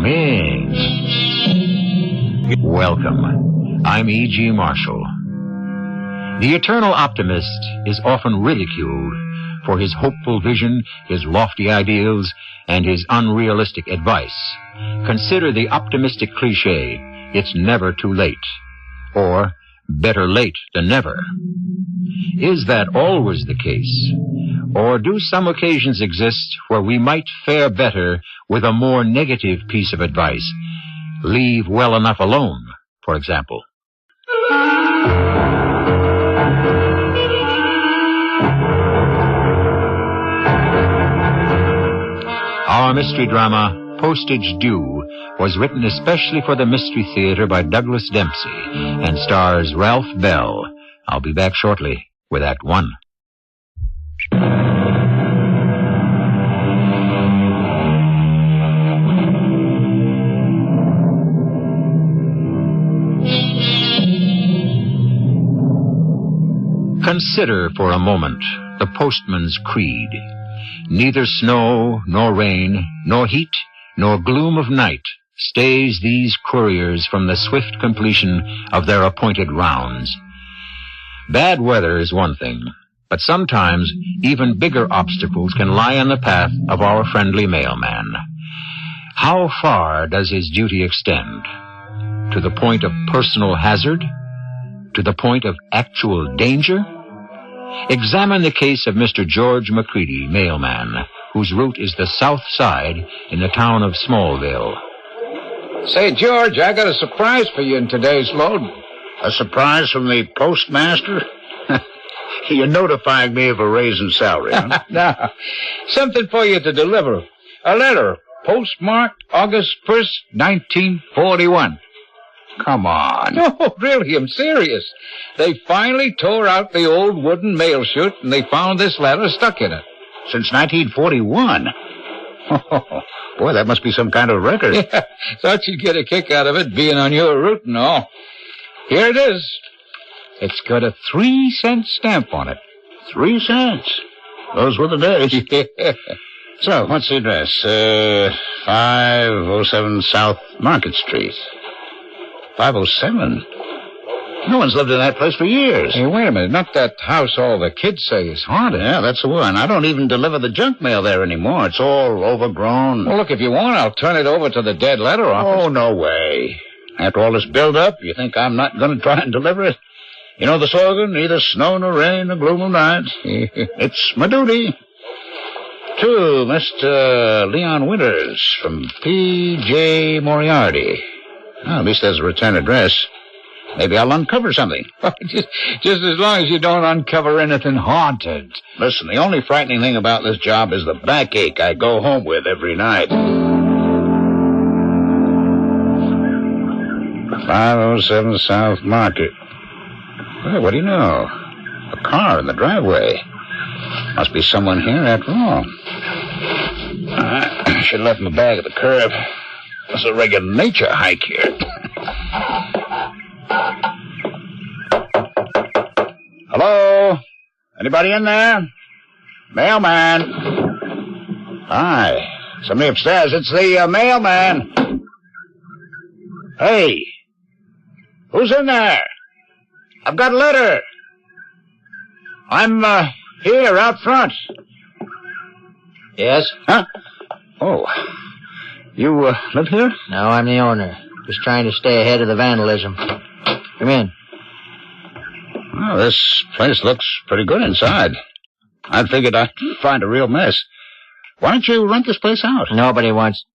Come in. Welcome. I'm E.G. Marshall. The eternal optimist is often ridiculed for his hopeful vision, his lofty ideals, and his unrealistic advice. Consider the optimistic cliche, it's never too late, or better late than never. Is that always the case? Or do some occasions exist where we might fare better with a more negative piece of advice? Leave well enough alone, for example. Our mystery drama, Postage Due, was written especially for the Mystery Theater by Douglas Dempsey and stars Ralph Bell. I'll be back shortly with Act One. Consider for a moment the postman's creed. Neither snow, nor rain, nor heat, nor gloom of night stays these couriers from the swift completion of their appointed rounds. Bad weather is one thing, but sometimes even bigger obstacles can lie in the path of our friendly mailman. How far does his duty extend? To the point of personal hazard? To the point of actual danger? Examine the case of Mr. George McCready, mailman, whose route is the south side in the town of Smallville. Say, George, I got a surprise for you in today's load. A surprise from the postmaster? You're notifying me of a raise in salary, huh? No, something for you to deliver. A letter, postmarked August 1st, 1941. Come on. No, really, I'm serious. They finally tore out the old wooden mail chute, and they found this letter stuck in it. Since 1941? Oh, boy, that must be some kind of record. Yeah, thought you'd get a kick out of it, being on your route and all. Here it is. It's got a 3-cent stamp on it. 3 cents? Those were the days. Yeah. So, what's the address? 507 South Market Street. 507? No one's lived in that place for years. Hey, wait a minute. Not that house all the kids say is haunted. Yeah, that's the one. I don't even deliver the junk mail there anymore. It's all overgrown. Well, look, if you want, I'll turn it over to the dead letter office. Oh, no way. After all this build-up, you think I'm not going to try and deliver it? You know the slogan, neither snow nor rain nor gloom of night. It's my duty. To Mr. Leon Winters from P.J. Moriarty. Well, at least there's a return address. Maybe I'll uncover something. Just as long as you don't uncover anything haunted. Listen, the only frightening thing about this job is the backache I go home with every night. 507 South Market. Well, what do you know? A car in the driveway. Must be someone here after all. I should have left my bag at the curb. It's a regular nature hike here. Hello? Anybody in there? Mailman. Hi. Somebody upstairs. It's the mailman. Hey. Who's in there? I've got a letter. I'm here out front. Yes? Huh? Oh. You live here? No, I'm the owner. Just trying to stay ahead of the vandalism. Come in. Well, this place looks pretty good inside. I figured I'd find a real mess. Why don't you rent this place out? Nobody wants...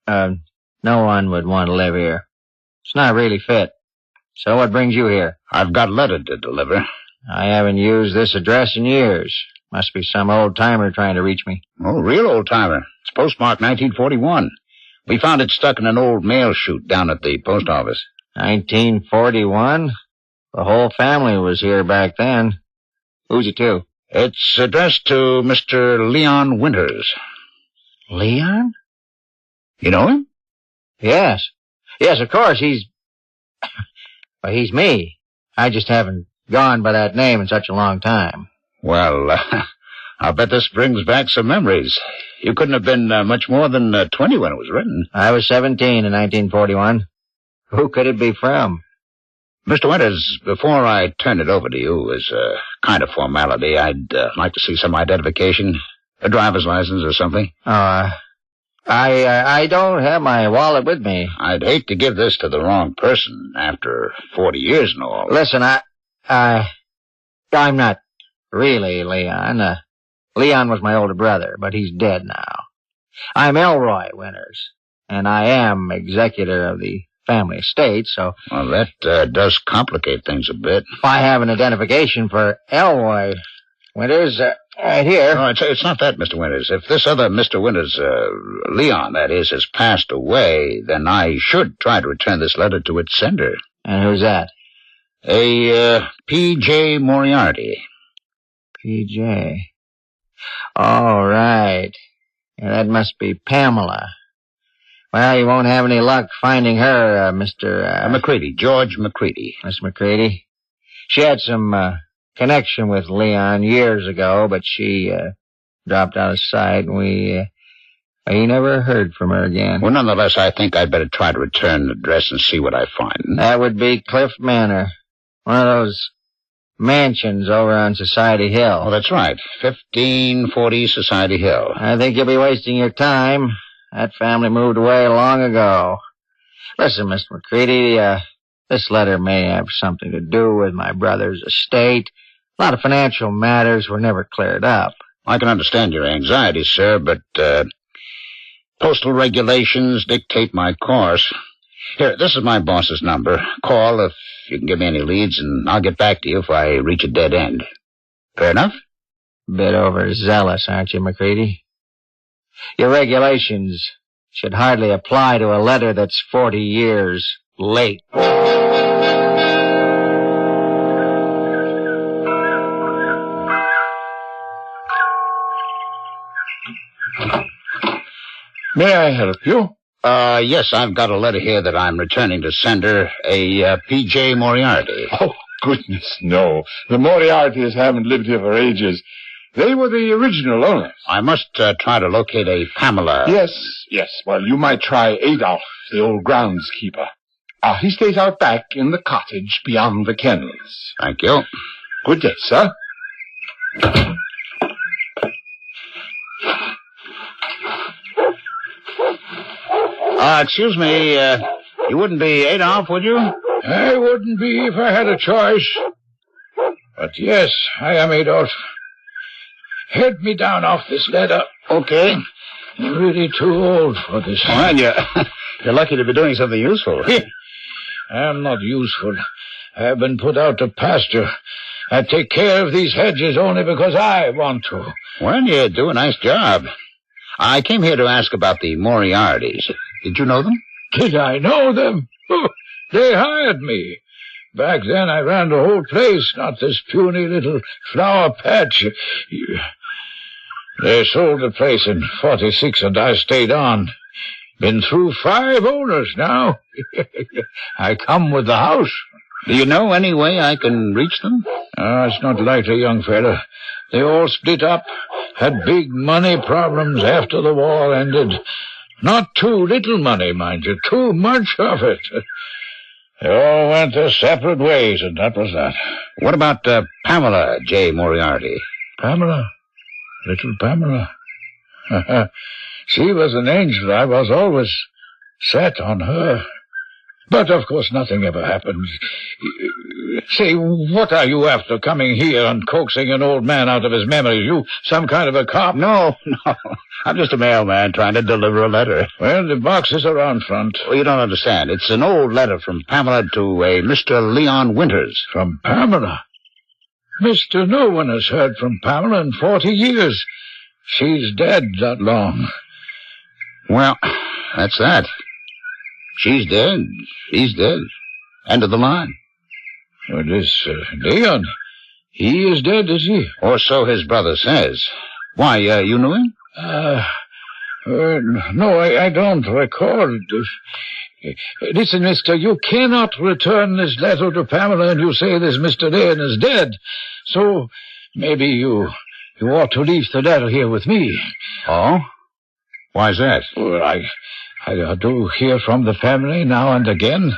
no one would want to live here. It's not really fit. So what brings you here? I've got a letter to deliver. I haven't used this address in years. Must be some old-timer trying to reach me. Oh, real old-timer. It's postmarked 1941. We found it stuck in an old mail chute down at the post office. 1941? The whole family was here back then. Who's it to? It's addressed to Mr. Leon Winters. Leon? You know him? Yes. Yes, of course. He's me. I just haven't gone by that name in such a long time. Well, I'll bet this brings back some memories. You couldn't have been much more than 20 when it was written. I was 17 in 1941. Who could it be from? Mr. Winters, before I turn it over to you as a kind of formality, I'd like to see some identification, a driver's license or something. I don't have my wallet with me. I'd hate to give this to the wrong person after 40 years and all. Listen, I'm not really Leon. Leon was my older brother, but he's dead now. I'm Elroy Winters, and I am executor of the family estate, so... Well, that does complicate things a bit. If I have an identification for Elroy Winters, right here... No, it's not that, Mr. Winters. If this other Mr. Winters, Leon, that is, has passed away, then I should try to return this letter to its sender. And who's that? A P.J. Moriarty. P.J. All right. Yeah, that must be Pamela. Well, you won't have any luck finding her, Mr. McCready, George McCready. Miss McCready. She had some connection with Leon years ago, but she dropped out of sight, and we never heard from her again. Well, nonetheless, I think I'd better try to return the address and see what I find. That would be Cliff Manor. One of those mansions over on Society Hill. Oh, that's right. 1540 Society Hill. I think you'll be wasting your time. That family moved away long ago. Listen, Mr. McCready, this letter may have something to do with my brother's estate. A lot of financial matters were never cleared up. I can understand your anxiety, sir, but postal regulations dictate my course. Here, this is my boss's number. Call if you can give me any leads, and I'll get back to you if I reach a dead end. Fair enough? Bit overzealous, aren't you, McCready? Your regulations should hardly apply to a letter that's 40 years late. May I help you? Yes, I've got a letter here that I'm returning to sender, a P.J. Moriarty. Oh, goodness, no. The Moriartys haven't lived here for ages. They were the original owners. I must try to locate a Pamela. Yes. Well, you might try Adolf, the old groundskeeper. He stays out back in the cottage beyond the kennels. Thank you. Good day, sir. Excuse me, you wouldn't be Adolf, would you? I wouldn't be if I had a choice. But yes, I am Adolf. Head me down off this ladder. Okay. I'm really too old for this. Well, you're lucky to be doing something useful. I'm not useful. I've been put out to pasture. I take care of these hedges only because I want to. Well, you do a nice job. I came here to ask about the Moriartys. Did you know them? Did I know them? They hired me. Back then I ran the whole place, not this puny little flower patch. They sold the place in 46 and I stayed on. Been through 5 owners now. I come with the house. Do you know any way I can reach them? It's not likely, young fella. They all split up, had big money problems after the war ended. Not too little money, mind you, too much of it. They all went their separate ways, and that was that. What about Pamela J. Moriarty? Pamela? Little Pamela? She was an angel. I was always set on her. But, of course, nothing ever happened. Say, what are you after coming here and coaxing an old man out of his memories? You some kind of a cop? No. I'm just a mailman trying to deliver a letter. Well, the box is around front. Well, you don't understand. It's an old letter from Pamela to a Mr. Leon Winters. From Pamela? Mister, no one has heard from Pamela in 40 years. She's dead that long. Well, that's that. She's dead. He's dead. End of the line. Well, this Leon, he is dead, is he? Or so his brother says. Why, you knew him? No, I don't recall. Listen, mister, you cannot return this letter to Pamela and you say this Mr. Leon is dead. So, maybe you ought to leave the letter here with me. Oh? Why's that? Well, I do hear from the family now and again.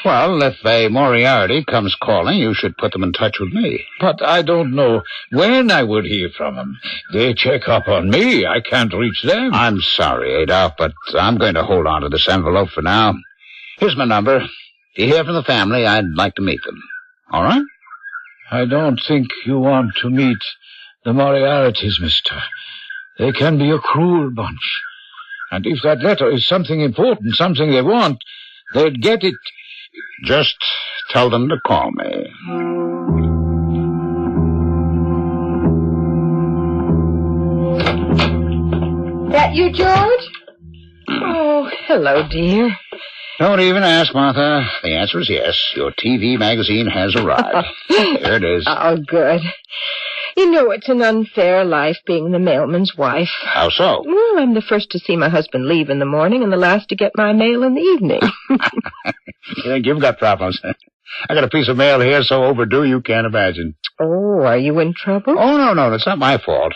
Well, if a Moriarty comes calling, you should put them in touch with me. But I don't know when I would hear from them. They check up on me. I can't reach them. I'm sorry, Adolf, but I'm going to hold on to this envelope for now. Here's my number. If you hear from the family, I'd like to meet them. All right? I don't think you want to meet the Moriartys, mister. They can be a cruel bunch. And if that letter is something important, something they want, they'd get it. Just tell them to call me. That you, George? Oh, hello, dear. Don't even ask, Martha. The answer is yes. Your TV magazine has arrived. Here it is. Oh, good. You know it's an unfair life being the mailman's wife. How so? Well, I'm the first to see my husband leave in the morning and the last to get my mail in the evening. You think you've got problems? I got a piece of mail here so overdue you can't imagine. Oh, are you in trouble? Oh, no, it's not my fault.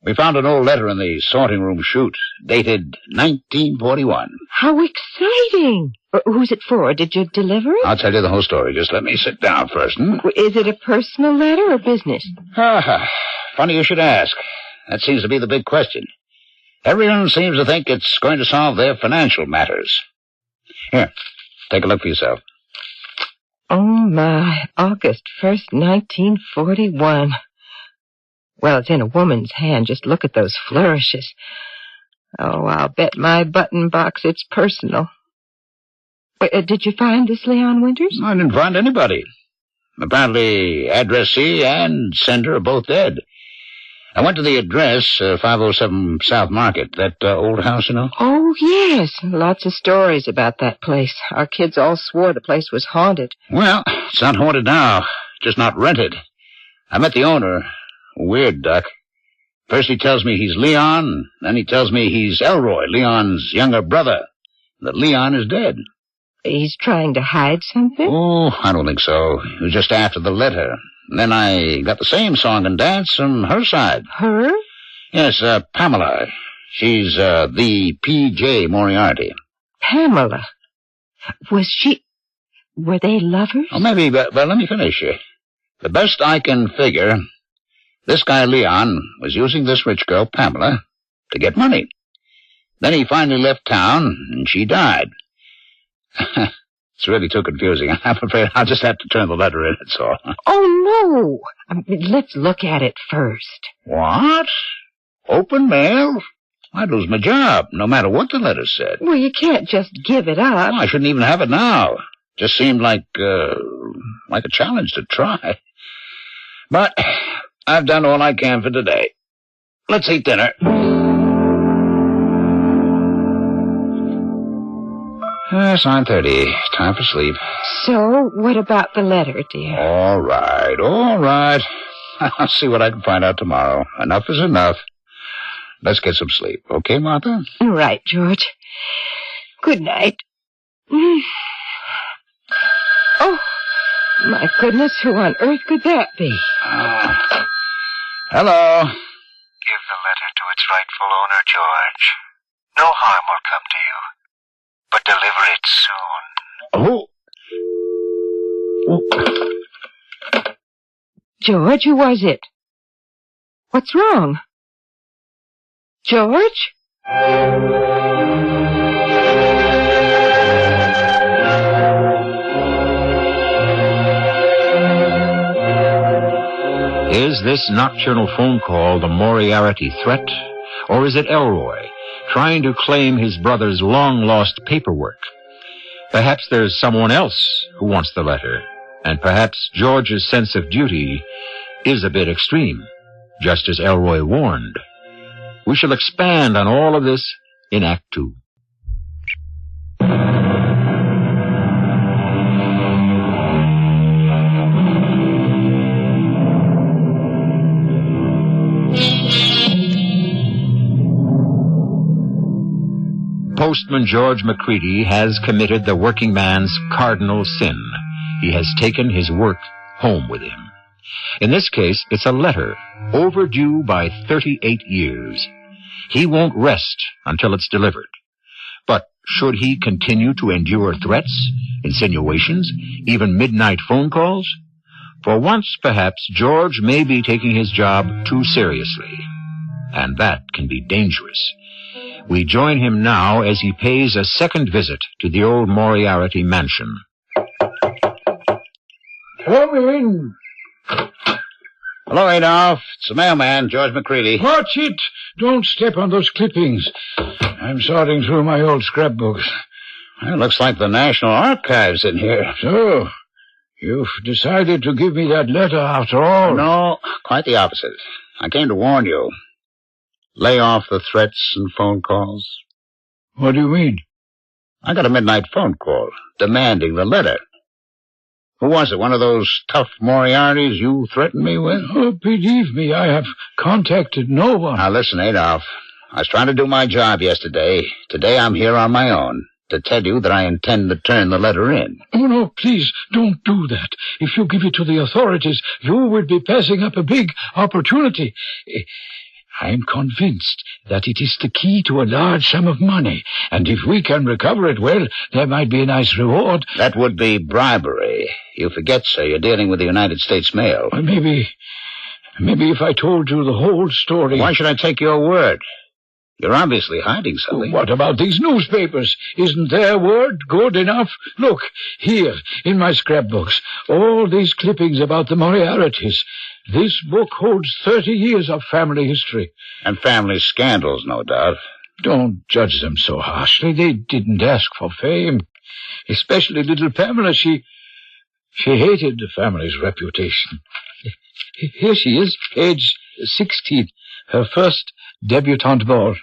We found an old letter in the sorting room chute, dated 1941. How exciting! Who's it for? Did you deliver it? I'll tell you the whole story. Just let me sit down first. Is it a personal letter or business? Funny you should ask. That seems to be the big question. Everyone seems to think it's going to solve their financial matters. Here, take a look for yourself. Oh, my. August 1st, 1941. Well, it's in a woman's hand. Just look at those flourishes. Oh, I'll bet my button box it's personal. Did you find this Leon Winters? I didn't find anybody. Apparently, addressee and sender are both dead. I went to the address, 507 South Market, that old house, you know? Oh, yes. Lots of stories about that place. Our kids all swore the place was haunted. Well, it's not haunted now, just not rented. I met the owner. Weird duck. First he tells me he's Leon, then he tells me he's Elroy, Leon's younger brother, that Leon is dead. He's trying to hide something? Oh, I don't think so. It was just after the letter. And then I got the same song and dance from her side. Her? Yes, Pamela. She's the P.J. Moriarty. Pamela? Were they lovers? Oh, maybe, but let me finish. The best I can figure, this guy Leon was using this rich girl, Pamela, to get money. Then he finally left town, and she died. It's really too confusing. I'm afraid I'll just have to turn the letter in, that's all. Oh, no. Let's look at it first. What? Open mail? I'd lose my job, no matter what the letter said. Well, you can't just give it up. Well, I shouldn't even have it now. Just seemed like a challenge to try. But I've done all I can for today. Let's eat dinner. It's 9:30. Time for sleep. So, what about the letter, dear? All right. I'll see what I can find out tomorrow. Enough is enough. Let's get some sleep. Okay, Martha? Right, George. Good night. Oh, my goodness, who on earth could that be? Hello. Give the letter to its rightful owner, George. No harm will come to you. But deliver it soon. Oh. George, who was it? What's wrong? George? Is this nocturnal phone call the Moriarty threat, or is it Elroy trying to claim his brother's long-lost paperwork? Perhaps there's someone else who wants the letter, and perhaps George's sense of duty is a bit extreme, just as Elroy warned. We shall expand on all of this in Act 2. Postman George McCready has committed the working man's cardinal sin. He has taken his work home with him. In this case, it's a letter, overdue by 38 years. He won't rest until it's delivered. But should he continue to endure threats, insinuations, even midnight phone calls? For once, perhaps, George may be taking his job too seriously. And that can be dangerous. We join him now as he pays a second visit to the old Moriarty mansion. Come in. Hello, Adolph. It's the mailman, George McCready. Watch it. Don't step on those clippings. I'm sorting through my old scrapbooks. Well, it looks like the National Archives in here. So, you've decided to give me that letter after all? No, quite the opposite. I came to warn you. Lay off the threats and phone calls. What do you mean? I got a midnight phone call demanding the letter. Who was it? One of those tough Moriartys you threatened me with? Oh, believe me, I have contacted no one. Now listen, Adolph. I was trying to do my job yesterday. Today I'm here on my own to tell you that I intend to turn the letter in. Oh, no, please, don't do that. If you give it to the authorities, you will be passing up a big opportunity. I'm convinced that it is the key to a large sum of money, and if we can recover it, well, there might be a nice reward. That would be bribery. You forget, sir, you're dealing with the United States Mail. Well, maybe if I told you the whole story... Why should I take your word? You're obviously hiding something. What about these newspapers? Isn't their word good enough? Look, here, in my scrapbooks, all these clippings about the Moriartys. This book holds 30 years of family history. And family scandals, no doubt. Don't judge them so harshly. They didn't ask for fame. Especially little Pamela. She hated the family's reputation. Here she is, age 16, her first debutante ball.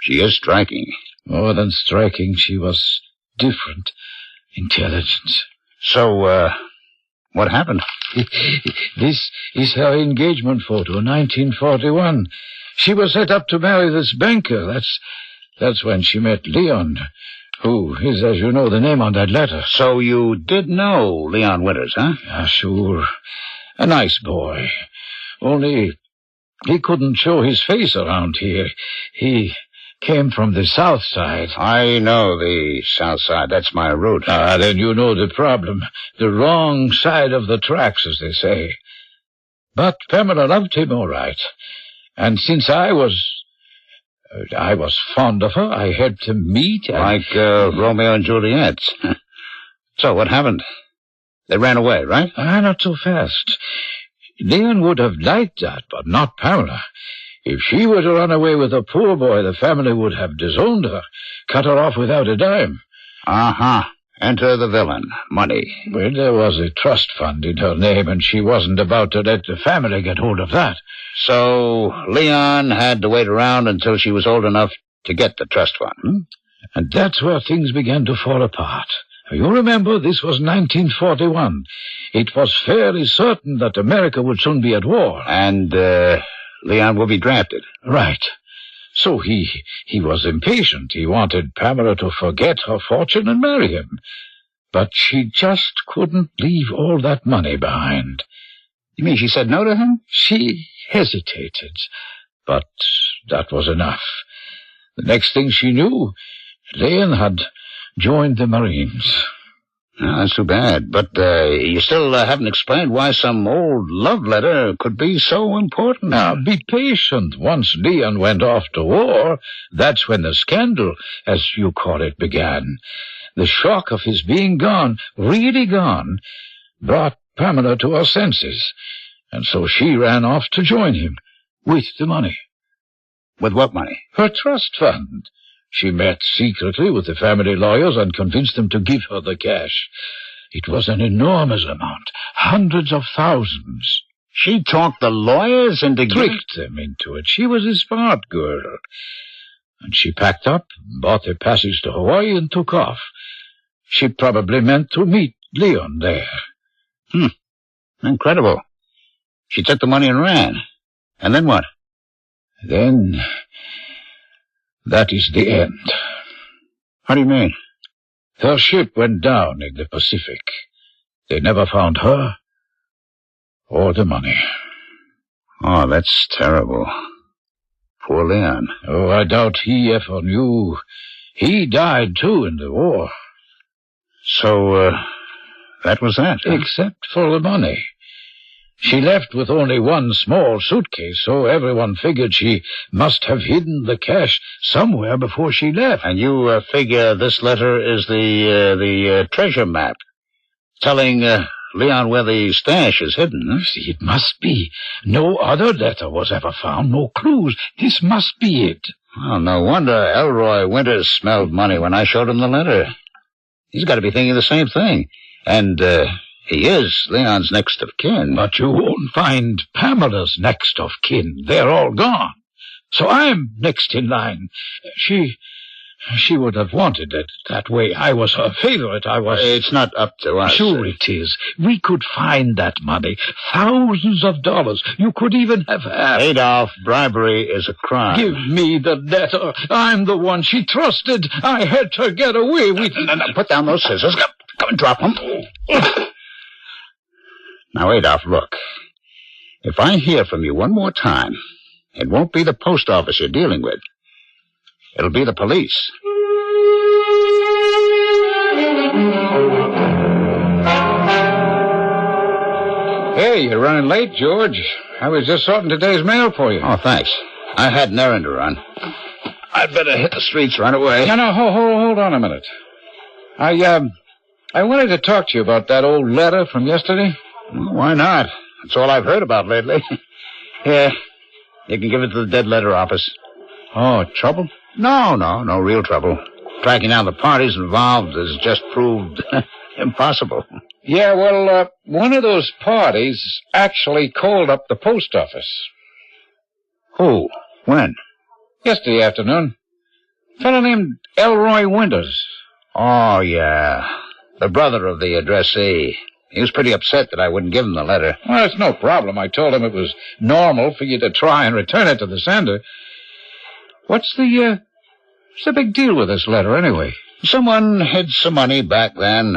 She is striking. More than striking, she was different. Intelligent. So, what happened? This is her engagement photo, 1941. She was set up to marry this banker. That's when she met Leon, who is, as you know, the name on that letter. So you did know Leon Winters, huh? Yeah, sure. A nice boy. Only he couldn't show his face around here. He came from the south side. I know the south side. That's my route. Then you know the problem. The wrong side of the tracks, as they say. But Pamela loved him all right. And since I was fond of her, I helped him meet and... Like Romeo and Juliet. So what happened? They ran away, right? Not so fast. Leon would have liked that, but not Pamela. If she were to run away with a poor boy, the family would have disowned her, cut her off without a dime. Enter the villain. Money. Well, there was a trust fund in her name, and she wasn't about to let the family get hold of that. So Leon had to wait around until she was old enough to get the trust fund. And that's where things began to fall apart. You remember, this was 1941. It was fairly certain that America would soon be at war. And, Leon will be drafted. Right. So he was impatient. He wanted Pamela to forget her fortune and marry him. But she just couldn't leave all that money behind. You mean she said no to him? She hesitated. But that was enough. The next thing she knew, Leon had joined the Marines. That's too bad. But you still haven't explained why some old love letter could be so important. Now, be patient. Once Leon went off to war, that's when the scandal, as you call it, began. The shock of his being gone, really gone, brought Pamela to her senses. And so she ran off to join him, with the money. With what money? Her trust fund. She met secretly with the family lawyers and convinced them to give her the cash. It was an enormous amount, hundreds of thousands. She talked the lawyers into... Tricked them into it. She was a smart girl. And she packed up, bought a passage to Hawaii, and took off. She probably meant to meet Leon there. Incredible. She took the money and ran. And then what? Then... that is the end. How do you mean? Her ship went down in the Pacific. They never found her or the money. Oh, that's terrible. Poor Leon. Oh, I doubt he ever knew. He died, too, in the war. So, that was that, huh? Except for the money. She left with only one small suitcase, so everyone figured she must have hidden the cash somewhere before she left. And you figure this letter is the treasure map, telling Leon where the stash is hidden, huh? See, it must be. No other letter was ever found, no clues. This must be it. Well, no wonder Elroy Winters smelled money when I showed him the letter. He's got to be thinking the same thing. And, he is Leon's next of kin. But you won't find Pamela's next of kin. They're all gone. So I'm next in line. She would have wanted it that way. I was her favorite. It's not up to us. Sure it is. We could find that money. Thousands of dollars. You could even have half. Adolf, bribery is a crime. Give me the letter. I'm the one she trusted. I had to get away with... No, put down those scissors. Come and drop them. Now, Adolf, look. If I hear from you one more time, it won't be the post office you're dealing with. It'll be the police. Hey, you're running late, George. I was just sorting today's mail for you. Oh, thanks. I had an errand to run. I'd better hit the streets right away. No, hold on a minute. I wanted to talk to you about that old letter from yesterday. Well, why not? That's all I've heard about lately. Here, you can give it to the dead letter office. Oh, trouble? No real trouble. Tracking down the parties involved has just proved impossible. Yeah, well, one of those parties actually called up the post office. Who? When? Yesterday afternoon. A fellow named Elroy Winters. Oh, yeah. The brother of the addressee. He was pretty upset that I wouldn't give him the letter. Well, it's no problem. I told him it was normal for you to try and return it to the sender. What's the big deal with this letter, anyway? Someone hid some money back then.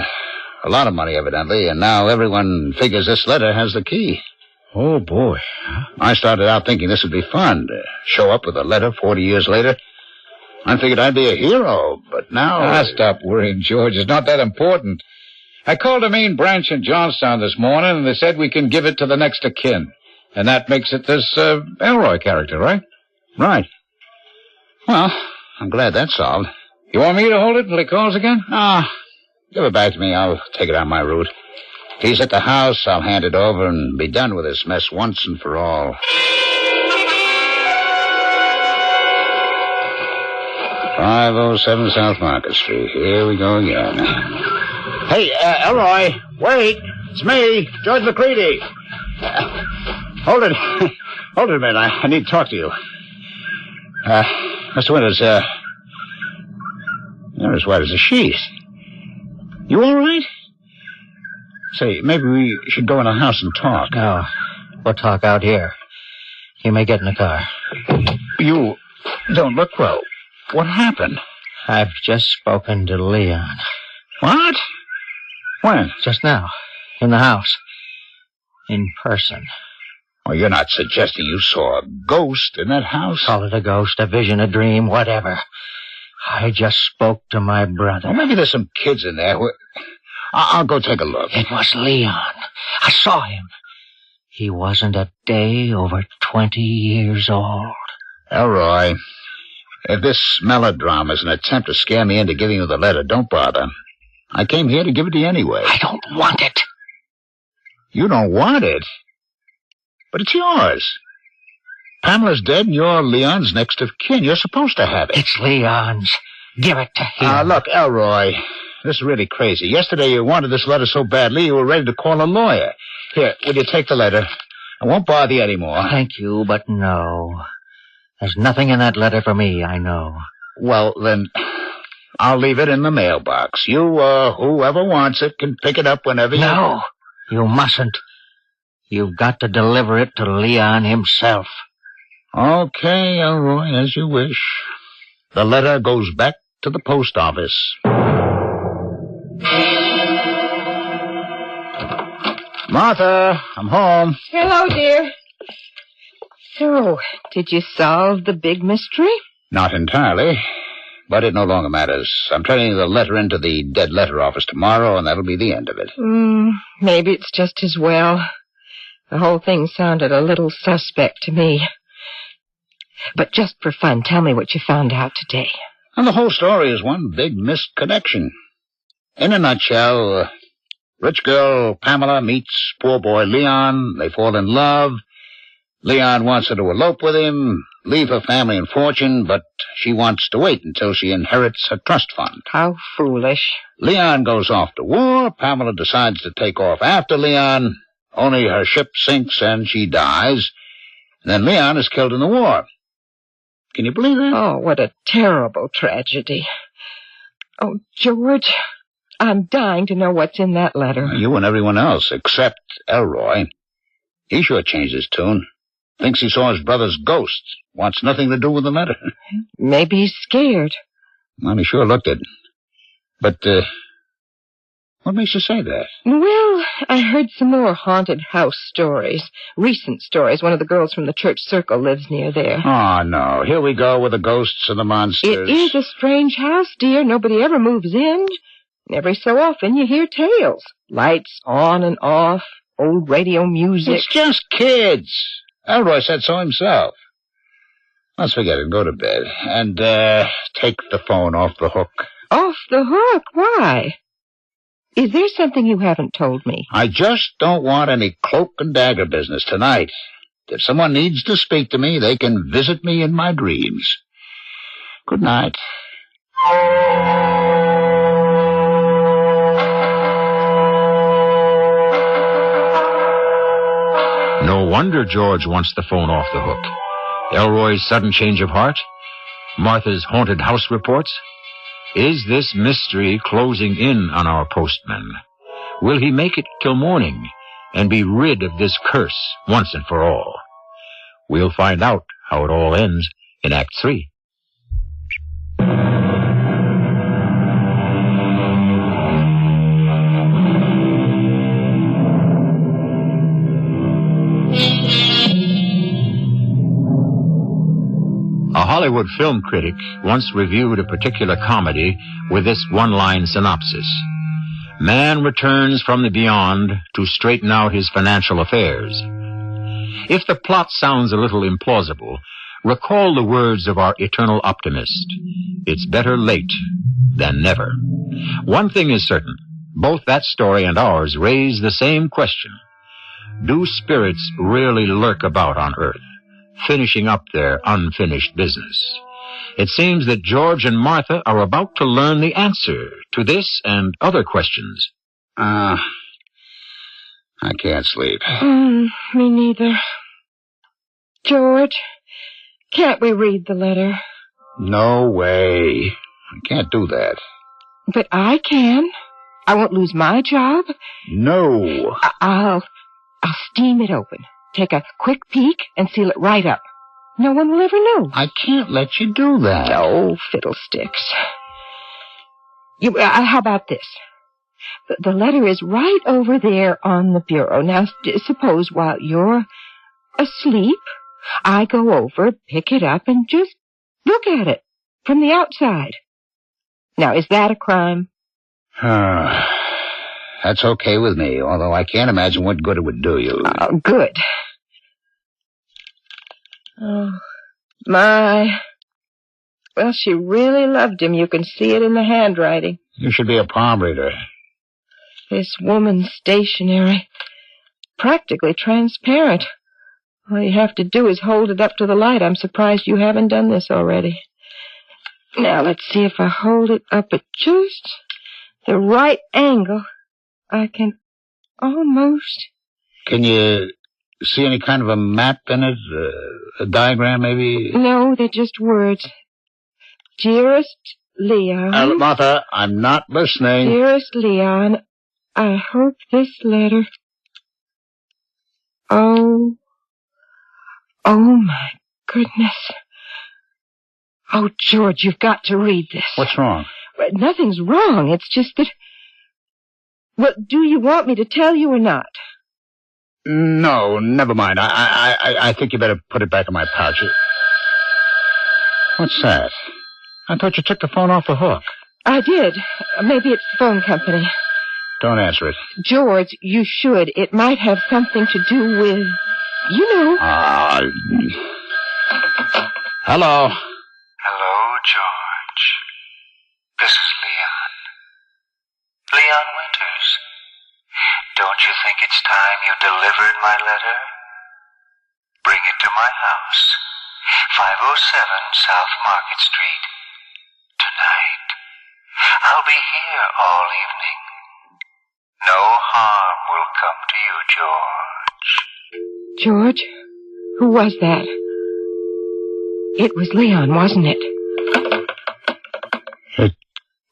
A lot of money, evidently, and now everyone figures this letter has the key. Oh, boy. I started out thinking this would be fun, to show up with a letter 40 years later. I figured I'd be a hero, but now... Stop worrying, George. It's not that important. I called the main branch in Johnstown this morning, and they said we can give it to the next of kin. And that makes it this Elroy character, right? Right. Well, I'm glad that's solved. You want me to hold it until he calls again? Give it back to me. I'll take it on my route. If he's at the house, I'll hand it over and be done with this mess once and for all. 507 South Market Street. Here we go again. Hey, Elroy, wait. It's me, George McCready. Hold it. Hold it a minute. I need to talk to you. Mr. Winters, you're as white as a sheet. You all right? Say, maybe we should go in the house and talk. No, we'll talk out here. You may get in the car. You don't look well. What happened? I've just spoken to Leon. What? When? Just now. In the house. In person. Oh, you're not suggesting you saw a ghost in that house? Call it a ghost, a vision, a dream, whatever. I just spoke to my brother. Well, maybe there's some kids in there. I'll go take a look. It was Leon. I saw him. He wasn't a day over 20 years old. Elroy, if this melodrama is an attempt to scare me into giving you the letter, don't bother. I came here to give it to you anyway. I don't want it. You don't want it? But it's yours. Pamela's dead and you're Leon's next of kin. You're supposed to have it. It's Leon's. Give it to him. Look, Elroy, this is really crazy. Yesterday you wanted this letter so badly you were ready to call a lawyer. Here, will you take the letter? I won't bother you anymore. Thank you, but no. There's nothing in that letter for me, I know. Well, then, I'll leave it in the mailbox. You, whoever wants it can pick it up whenever you... No, you mustn't. You've got to deliver it to Leon himself. Okay, Elroy, as you wish. The letter goes back to the post office. Martha, I'm home. Hello, dear. So, did you solve the big mystery? Not entirely, but it no longer matters. I'm turning the letter into the dead letter office tomorrow, and that'll be the end of it. Maybe it's just as well. The whole thing sounded a little suspect to me. But just for fun, tell me what you found out today. And the whole story is one big missed connection. In a nutshell, rich girl Pamela meets poor boy Leon. They fall in love. Leon wants her to elope with him, leave her family and fortune, but she wants to wait until she inherits her trust fund. How foolish. Leon goes off to war. Pamela decides to take off after Leon. Only her ship sinks and she dies. And then Leon is killed in the war. Can you believe that? Oh, what a terrible tragedy. Oh, George, I'm dying to know what's in that letter. You and everyone else, except Elroy. He sure changed his tune. Thinks he saw his brother's ghost. Wants nothing to do with the letter. Maybe he's scared. Well, he sure looked it. But, what makes you say that? Well, I heard some more haunted house stories. Recent stories. One of the girls from the church circle lives near there. Oh, no. Here we go with the ghosts and the monsters. It is a strange house, dear. Nobody ever moves in. And every so often you hear tales. Lights on and off. Old radio music. It's just kids. Elroy said so himself. Let's forget it. Go to bed. And, take the phone off the hook. Off the hook? Why? Is there something you haven't told me? I just don't want any cloak and dagger business tonight. If someone needs to speak to me, they can visit me in my dreams. Good night. No wonder George wants the phone off the hook. Elroy's sudden change of heart? Martha's haunted house reports? Is this mystery closing in on our postman? Will he make it till morning and be rid of this curse once and for all? We'll find out how it all ends in Act 3. A Hollywood film critic once reviewed a particular comedy with this one-line synopsis. Man returns from the beyond to straighten out his financial affairs. If the plot sounds a little implausible, recall the words of our eternal optimist. It's better late than never. One thing is certain. Both that story and ours raise the same question. Do spirits really lurk about on Earth, finishing up their unfinished business? It seems that George and Martha are about to learn the answer to this and other questions. I can't sleep. Me neither. George, can't we read the letter? No way. I can't do that. But I can. I won't lose my job. No. I'll steam it open. Take a quick peek and seal it right up. No one will ever know. I can't let you do that. Oh, fiddlesticks. How about this? The letter is right over there on the bureau. Now, suppose while you're asleep, I go over, pick it up, and just look at it from the outside. Now, is that a crime? That's okay with me, although I can't imagine what good it would do you. Oh, good. Oh, my. Well, she really loved him. You can see it in the handwriting. You should be a palm reader. This woman's stationery. Practically transparent. All you have to do is hold it up to the light. I'm surprised you haven't done this already. Now, let's see if I hold it up at just the right angle. I can almost... Can you see any kind of a map in it? A diagram, maybe? No, they're just words. Dearest Leon... Martha, I'm not listening. Dearest Leon, I hope this letter... Oh, my goodness. Oh, George, you've got to read this. What's wrong? Nothing's wrong. It's just that... Well, do you want me to tell you or not? No, never mind. I think you better put it back in my pouch. What's that? I thought you took the phone off the hook. I did. Maybe it's the phone company. Don't answer it. George, you should. It might have something to do with... You know. Hello. Hello, George. This is Leon. Leon Winters. Don't you think it's time you delivered my letter? Bring it to my house. 507 South Market Street. Tonight. I'll be here all evening. No harm will come to you, George. George? Who was that? It was Leon, wasn't it? It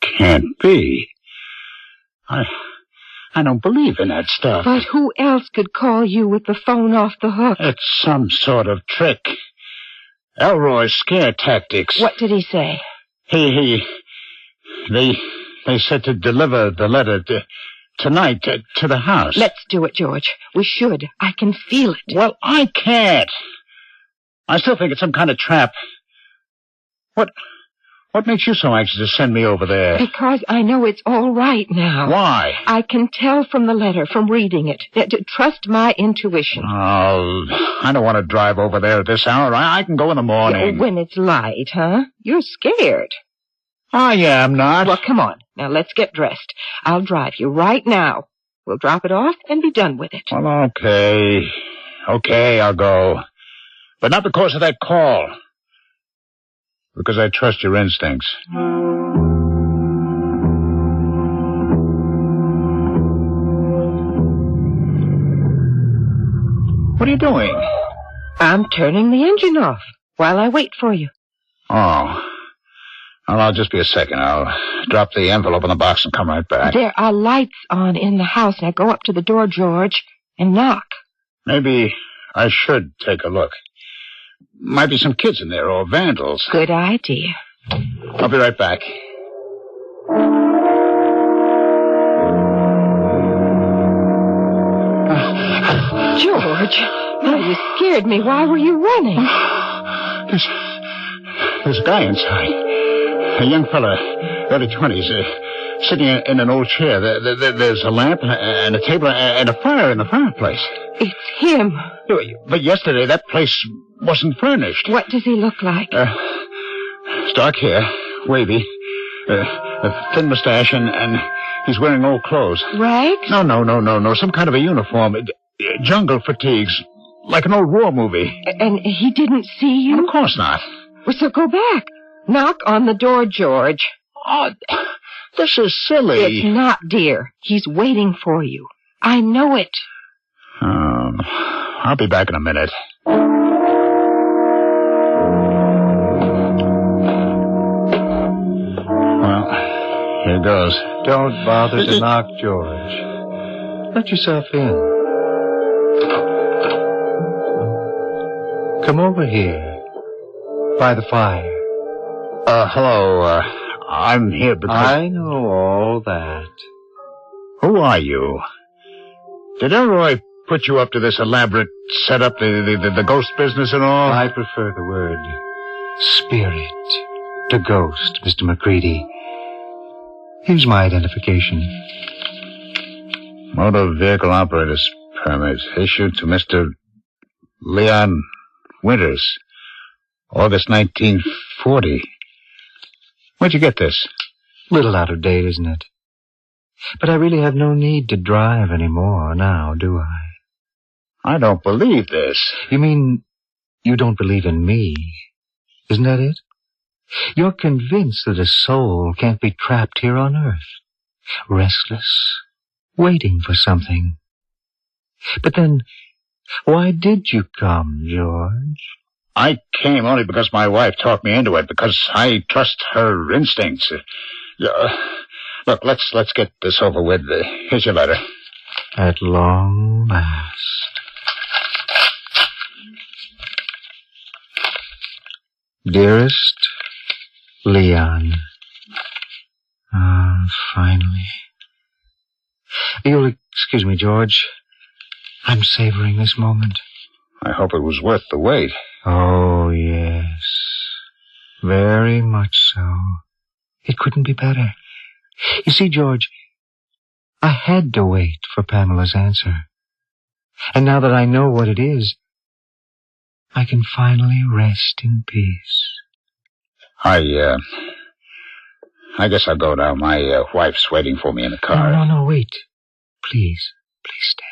can't be. I don't believe in that stuff. But who else could call you with the phone off the hook? It's some sort of trick. Elroy's scare tactics. What did he say? They said to deliver the letter tonight to the house. Let's do it, George. We should. I can feel it. Well, I can't. I still think it's some kind of trap. What makes you so anxious to send me over there? Because I know it's all right now. Why? I can tell from the letter, from reading it. Trust my intuition. Oh, I don't want to drive over there at this hour. I can go in the morning. When it's light, huh? You're scared. I am not. Well, come on. Now, let's get dressed. I'll drive you right now. We'll drop it off and be done with it. Well, okay. Okay, I'll go. But not because of that call. Because I trust your instincts. What are you doing? I'm turning the engine off while I wait for you. Oh. Well, I'll just be a second. I'll drop the envelope in the box and come right back. There are lights on in the house. Now go up to the door, George, and knock. Maybe I should take a look. Might be some kids in there or vandals. Good idea. I'll be right back. George, now you scared me. Why were you running? There's a guy inside. A young fella, early 20s, sitting in an old chair. There's a lamp and a table and a fire in the fireplace. It's him. But yesterday that place wasn't furnished. What does he look like? Dark hair, wavy, a thin mustache, and he's wearing old clothes. Rags? No. Some kind of a uniform. Jungle fatigues, like an old war movie. And he didn't see you? Well, of course not. Well, so go back. Knock on the door, George. Oh, this is silly. It's not, dear. He's waiting for you. I know it. I'll be back in a minute. Well, here goes. Don't bother to knock, George. Let yourself in. Come over here. By the fire. Hello, I'm here because... I know all that. Who are you? Did Elroy put you up to this elaborate setup, the ghost business and all? I prefer the word spirit to ghost, Mr. McCready. Here's my identification. Motor vehicle operator's permit issued to Mr. Leon Winters, August 1940. Where'd you get this? Little out of date, isn't it? But I really have no need to drive anymore now, do I? I don't believe this. You mean you don't believe in me? Isn't that it? You're convinced that a soul can't be trapped here on Earth, restless, waiting for something. But then, why did you come, George? I came only because my wife talked me into it, because I trust her instincts. Look, let's get this over with. Here's your letter. At long last. Dearest Leon. Finally. You'll excuse me, George. I'm savoring this moment. I hope it was worth the wait. Oh, yes. Very much so. It couldn't be better. You see, George, I had to wait for Pamela's answer. And now that I know what it is, I can finally rest in peace. I guess I'll go now. My wife's waiting for me in the car. No, wait. Please stay.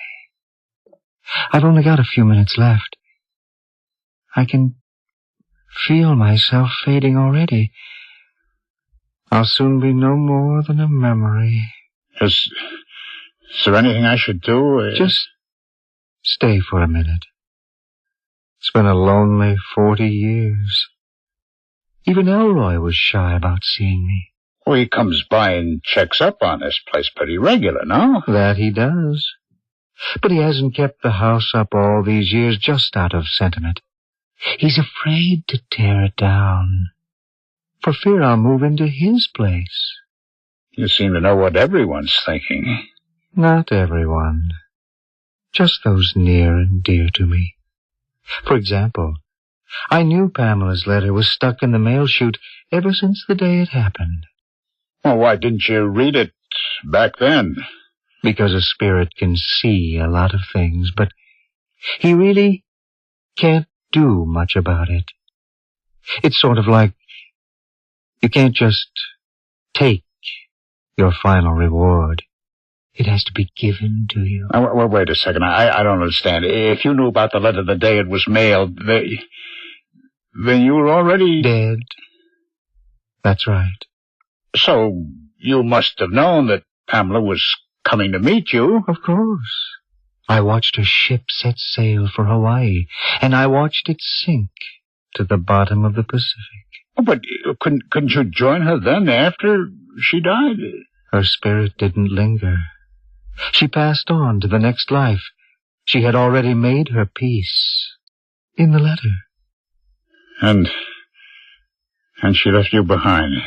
I've only got a few minutes left. I can feel myself fading already. I'll soon be no more than a memory. Is there anything I should do? Just stay for a minute. It's been a lonely 40 years. Even Elroy was shy about seeing me. Well, he comes by and checks up on this place pretty regular, no? That he does. But he hasn't kept the house up all these years just out of sentiment. He's afraid to tear it down, for fear I'll move into his place. You seem to know what everyone's thinking. Not everyone. Just those near and dear to me. For example, I knew Pamela's letter was stuck in the mail chute ever since the day it happened. Well, why didn't you read it back then? Because a spirit can see a lot of things, but he really can't do much about it. It's sort of like you can't just take your final reward. It has to be given to you. Well, wait a second. I don't understand. If you knew about the letter the day it was mailed, then you were already... Dead. That's right. So you must have known that Pamela was coming to meet you. Of course. I watched her ship set sail for Hawaii, and I watched it sink to the bottom of the Pacific. Oh, but couldn't you join her then after she died? Her spirit didn't linger. She passed on to the next life. She had already made her peace in the letter. And she left you behind.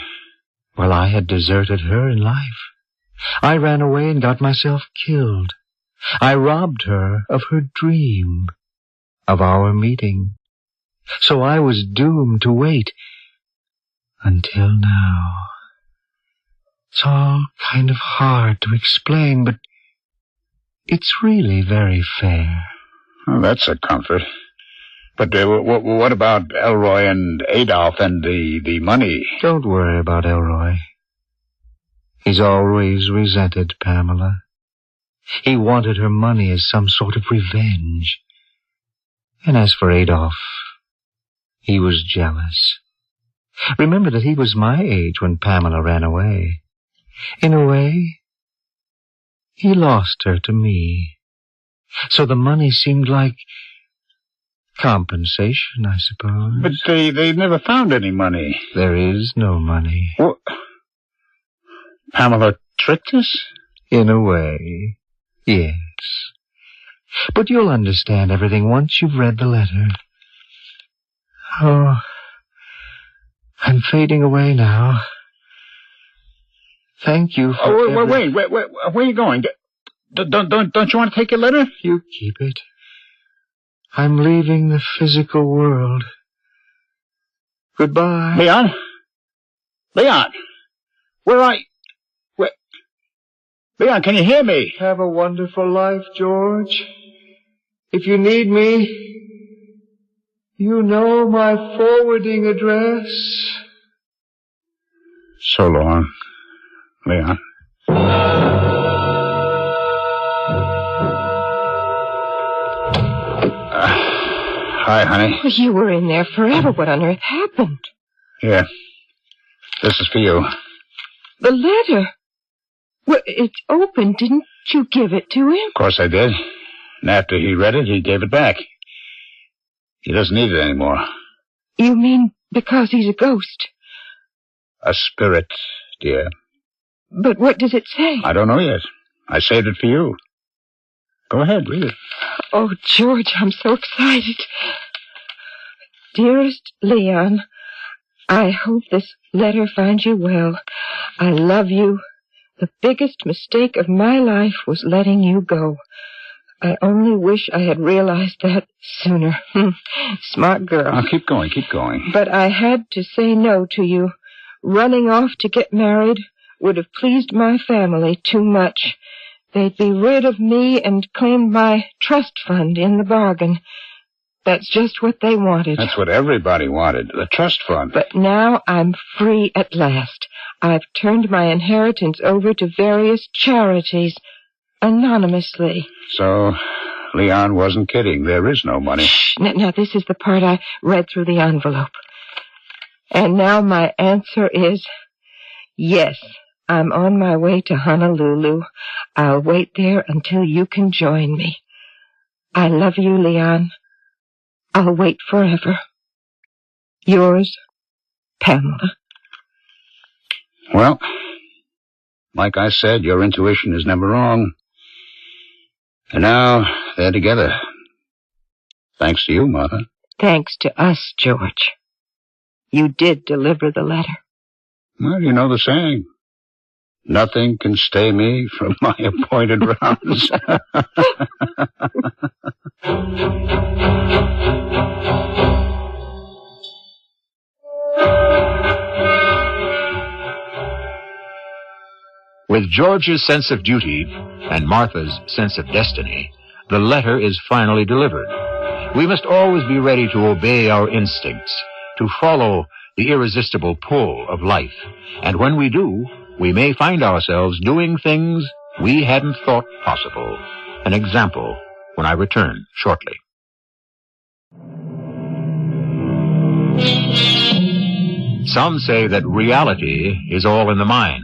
Well, I had deserted her in life. I ran away and got myself killed. I robbed her of her dream, of our meeting. So I was doomed to wait until now. It's all kind of hard to explain, but it's really very fair. Oh, that's a comfort. But what about Elroy and Adolph and the money? Don't worry about Elroy. He's always resented Pamela. He wanted her money as some sort of revenge. And as for Adolph, he was jealous. Remember that he was my age when Pamela ran away. In a way, he lost her to me. So the money seemed like compensation, I suppose. But they never found any money. There is no money. Well, Pamela tricked us? In a way, yes. But you'll understand everything once you've read the letter. Oh, I'm fading away now. Thank you for... Oh, wait, where are you going? Don't you want to take your letter? You keep it. I'm leaving the physical world. Goodbye. Leon? Where are you? Leon, can you hear me? Have a wonderful life, George. If you need me, you know my forwarding address. So long, Leon. Hi, honey. Well, you were in there forever. What on earth happened? Yeah. This is for you. The letter. Well, it's open. Didn't you give it to him? Of course I did. And after he read it, he gave it back. He doesn't need it anymore. You mean because he's a ghost? A spirit, dear. But what does it say? I don't know yet. I saved it for you. Go ahead, read it. Oh, George, I'm so excited. Dearest Leon, I hope this letter finds you well. I love you. The biggest mistake of my life was letting you go. I only wish I had realized that sooner. Smart girl. Now, keep going, keep going. But I had to say no to you. Running off to get married would have pleased my family too much. They'd be rid of me and claim my trust fund in the bargain. That's just what they wanted. That's what everybody wanted, the trust fund. But now I'm free at last. I've turned my inheritance over to various charities, anonymously. So, Leon wasn't kidding. There is no money. Shh. Now, this is the part I read through the envelope. And now my answer is yes. I'm on my way to Honolulu. I'll wait there until you can join me. I love you, Leon. I'll wait forever. Yours, Pamela. Well, like I said, your intuition is never wrong. And now they're together. Thanks to you, Martha. Thanks to us, George. You did deliver the letter. Well, you know the saying. Nothing can stay me from my appointed rounds. With George's sense of duty and Martha's sense of destiny, the letter is finally delivered. We must always be ready to obey our instincts, to follow the irresistible pull of life. And when we do, we may find ourselves doing things we hadn't thought possible. An example when I return shortly. Some say that reality is all in the mind.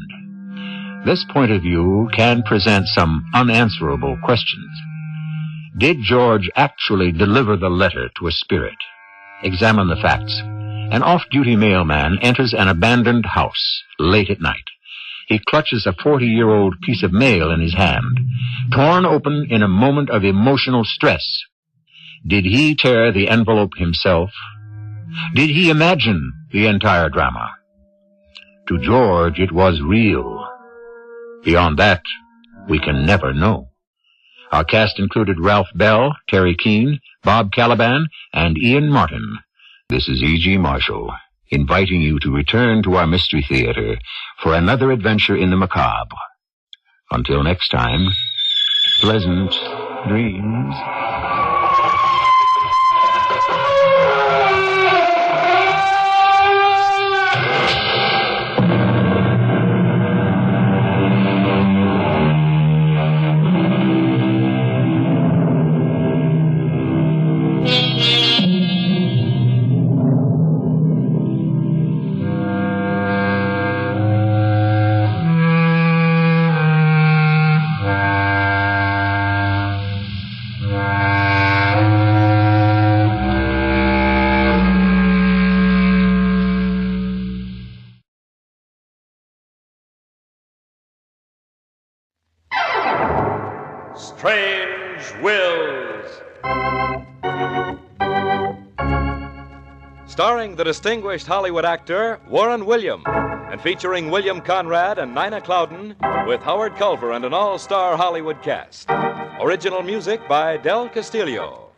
This point of view can present some unanswerable questions. Did George actually deliver the letter to a spirit? Examine the facts. An off-duty mailman enters an abandoned house late at night. He clutches a 40-year-old piece of mail in his hand, torn open in a moment of emotional stress. Did he tear the envelope himself? Did he imagine the entire drama? To George, it was real. Beyond that, we can never know. Our cast included Ralph Bell, Terry Keane, Bob Caliban, and Ian Martin. This is E.G. Marshall, inviting you to return to our Mystery Theater for another adventure in the macabre. Until next time, pleasant dreams. Strange Wills. Starring the distinguished Hollywood actor Warren William, and featuring William Conrad and Nina Clouden, with Howard Culver and an all-star Hollywood cast. Original music by Del Castillo.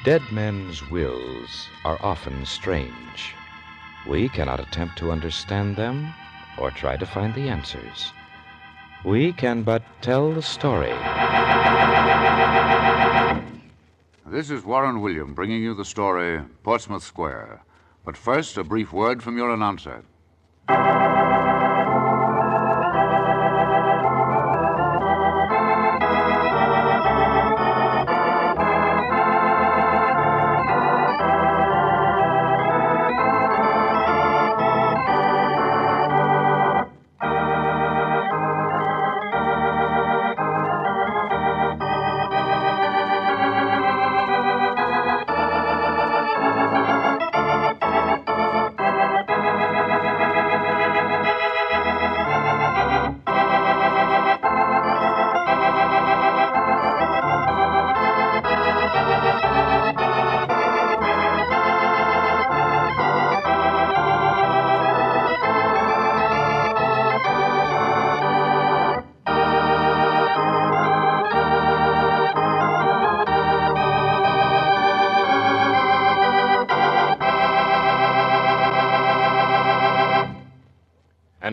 Dead men's wills are often strange. We cannot attempt to understand them or try to find the answers. We can but tell the story. This is Warren William bringing you the story Portsmouth Square. But first, a brief word from your announcer.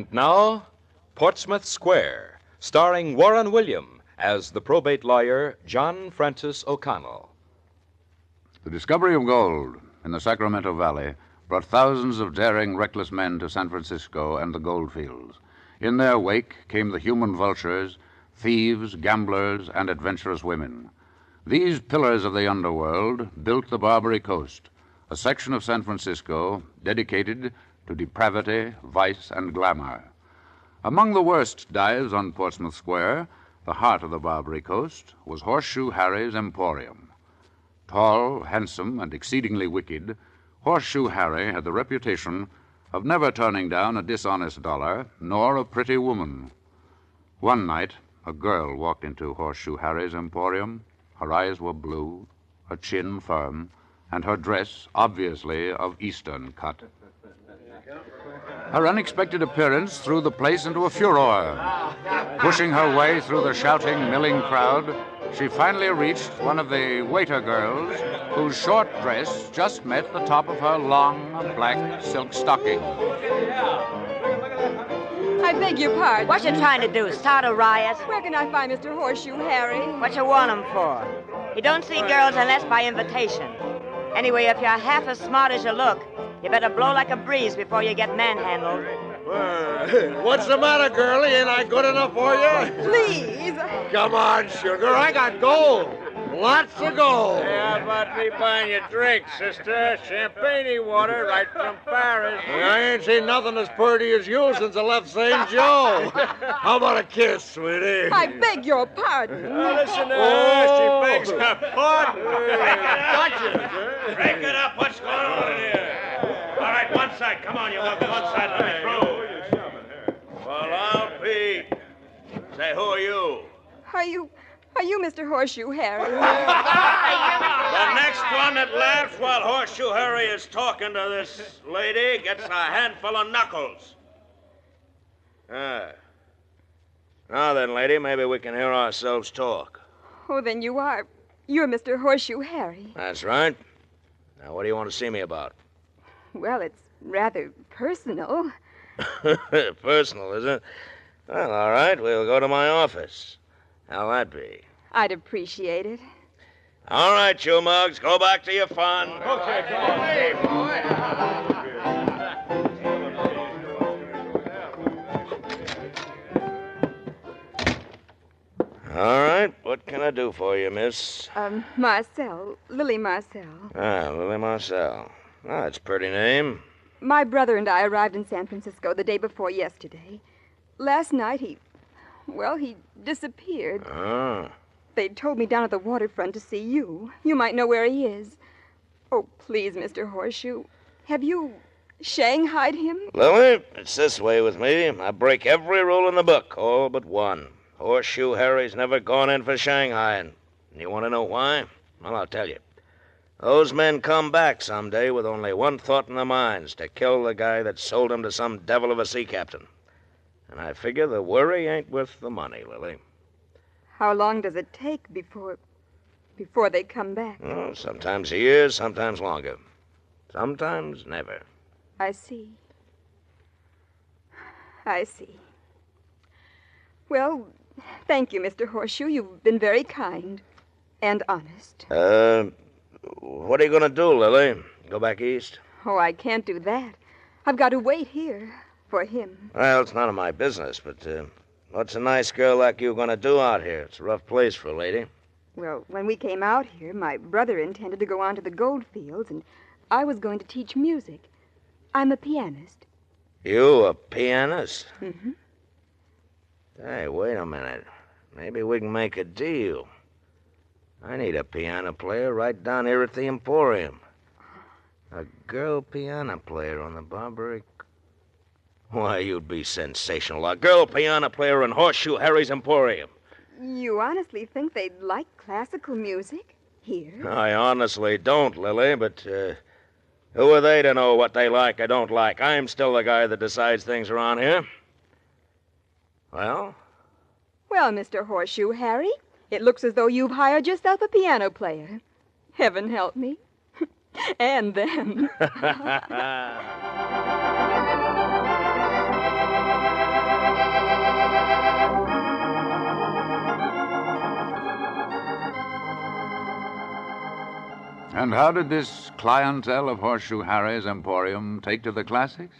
And now, Portsmouth Square, starring Warren William as the probate lawyer John Francis O'Connell. The discovery of gold in the Sacramento Valley brought thousands of daring, reckless men to San Francisco and the gold fields. In their wake came the human vultures, thieves, gamblers, and adventurous women. These pillars of the underworld built the Barbary Coast, a section of San Francisco dedicated to depravity, vice, and glamour. Among the worst dives on Portsmouth Square, the heart of the Barbary Coast, was Horseshoe Harry's Emporium. Tall, handsome, and exceedingly wicked, Horseshoe Harry had the reputation of never turning down a dishonest dollar, nor a pretty woman. One night, a girl walked into Horseshoe Harry's Emporium. Her eyes were blue, her chin firm, and her dress obviously of Eastern cut. Her unexpected appearance threw the place into a furor. Pushing her way through the shouting, milling crowd, she finally reached one of the waiter girls whose short dress just met the top of her long black silk stocking. I beg your pardon. What you trying to do, start a riot? Where can I find Mr. Horseshoe Harry? What you want him for? You don't see girls unless by invitation. Anyway, if you're half as smart as you look, you better blow like a breeze before you get manhandled. What's the matter, girlie? Ain't I good enough for you? Please. Come on, sugar. I got gold. Lots of gold. Hey, how about me buying you drinks, sister? Champagne water right from Paris. I ain't seen nothing as pretty as you since I left St. Joe. How about a kiss, sweetie? I beg your pardon. Listen to her. She begs her pardon. Gotcha. Break it up. What's going on in here? All right, one side. Come on, you walk one side. Let me through. Well, I'll be. Say, who are you? Are you Mr. Horseshoe Harry? The next one that laughs while Horseshoe Harry is talking to this lady gets a handful of knuckles. Now then, lady, maybe we can hear ourselves talk. Oh, then you're Mr. Horseshoe Harry. That's right. Now, what do you want to see me about? Well, it's rather personal. Personal, is it? Well, all right, we'll go to my office. How'll that be? I'd appreciate it. All right, you mugs, go back to your fun. Okay, come on. Hey, All right, what can I do for you, miss? Marcel. Lily Marcel. Lily Marcel. That's a pretty name. My brother and I arrived in San Francisco the day before yesterday. Last night, he disappeared. Oh. They told me down at the waterfront to see you. You might know where he is. Oh, please, Mr. Horseshoe. Have you shanghaied him? Lily, it's this way with me. I break every rule in the book, all but one. Horseshoe Harry's never gone in for shanghaiing. And you want to know why? Well, I'll tell you. Those men come back someday with only one thought in their minds, to kill the guy that sold them to some devil of a sea captain. And I figure the worry ain't worth the money, Lily. How long does it take before they come back? Oh, sometimes a year, sometimes longer. Sometimes never. I see. Well, thank you, Mr. Horseshoe. You've been very kind and honest. What are you going to do, Lily? Go back east? Oh, I can't do that. I've got to wait here for him. Well, it's none of my business, but what's a nice girl like you going to do out here? It's a rough place for a lady. Well, when we came out here, my brother intended to go on to the gold fields, and I was going to teach music. I'm a pianist. You a pianist? Mm-hmm. Hey, wait a minute. Maybe we can make a deal. I need a piano player right down here at the Emporium. A girl piano player on the Barbary... Why, you'd be sensational. A girl piano player in Horseshoe Harry's Emporium. You honestly think they'd like classical music here? I honestly don't, Lily, but who are they to know what they like or don't like? I'm still the guy that decides things around here. Well, Mr. Horseshoe Harry, it looks as though you've hired yourself a piano player. Heaven help me. And them. And how did this clientele of Horseshoe Harry's Emporium take to the classics?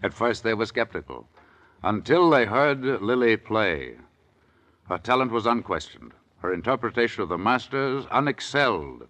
At first they were skeptical, until they heard Lily play. Her talent was unquestioned, her interpretation of the masters unexcelled.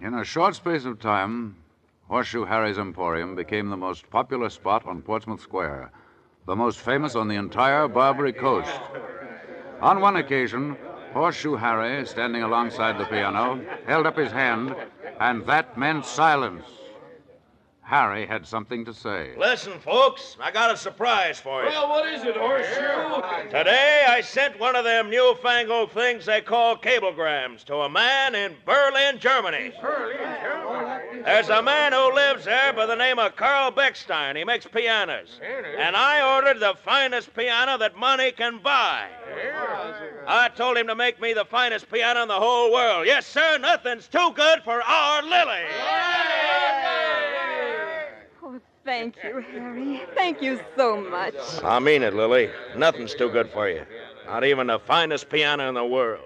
In a short space of time, Horseshoe Harry's Emporium became the most popular spot on Portsmouth Square, the most famous on the entire Barbary Coast. On one occasion, Horseshoe Harry, standing alongside the piano, held up his hand, and that meant silence. Harry had something to say. Listen, folks, I got a surprise for you. Well, what is it, Horseshoe? Today, I sent one of them newfangled things they call cablegrams to a man in Berlin, Germany. There's a man who lives there by the name of Carl Beckstein. He makes pianos. And I ordered the finest piano that money can buy. I told him to make me the finest piano in the whole world. Yes, sir, nothing's too good for our Lily. Oh, thank you, Harry. Thank you so much. I mean it, Lily. Nothing's too good for you. Not even the finest piano in the world.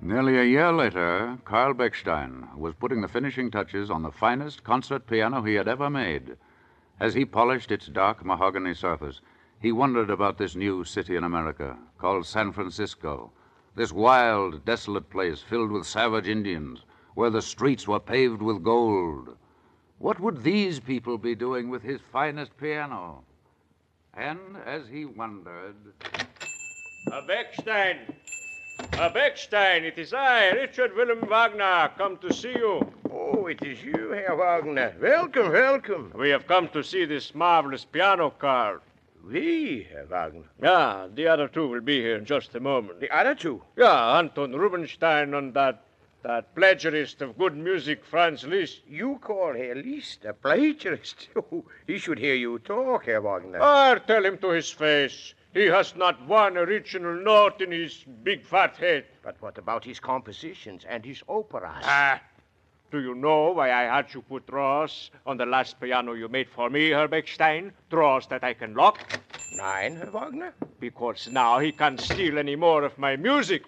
Nearly a year later, Carl Beckstein was putting the finishing touches on the finest concert piano he had ever made. As he polished its dark mahogany surface, he wondered about this new city in America called San Francisco, this wild, desolate place filled with savage Indians, where the streets were paved with gold. What would these people be doing with his finest piano? And as he wondered... Beckstein! Beckstein, it is I, Richard Wilhelm Wagner, come to see you. Oh, it is you, Herr Wagner. Welcome, welcome. We have come to see this marvelous piano, Carl. We, Herr Wagner? Yeah, the other two will be here in just a moment. The other two? Yeah, Anton Rubinstein and that plagiarist of good music, Franz Liszt. You call Herr Liszt a plagiarist? Oh, he should hear you talk, Herr Wagner. Tell him to his face. He has not one original note in his big fat head. But what about his compositions and his operas? Do you know why I had you put drawers on the last piano you made for me, Herr Beckstein? Drawers that I can lock? Nein, Herr Wagner. Because now he can't steal any more of my music.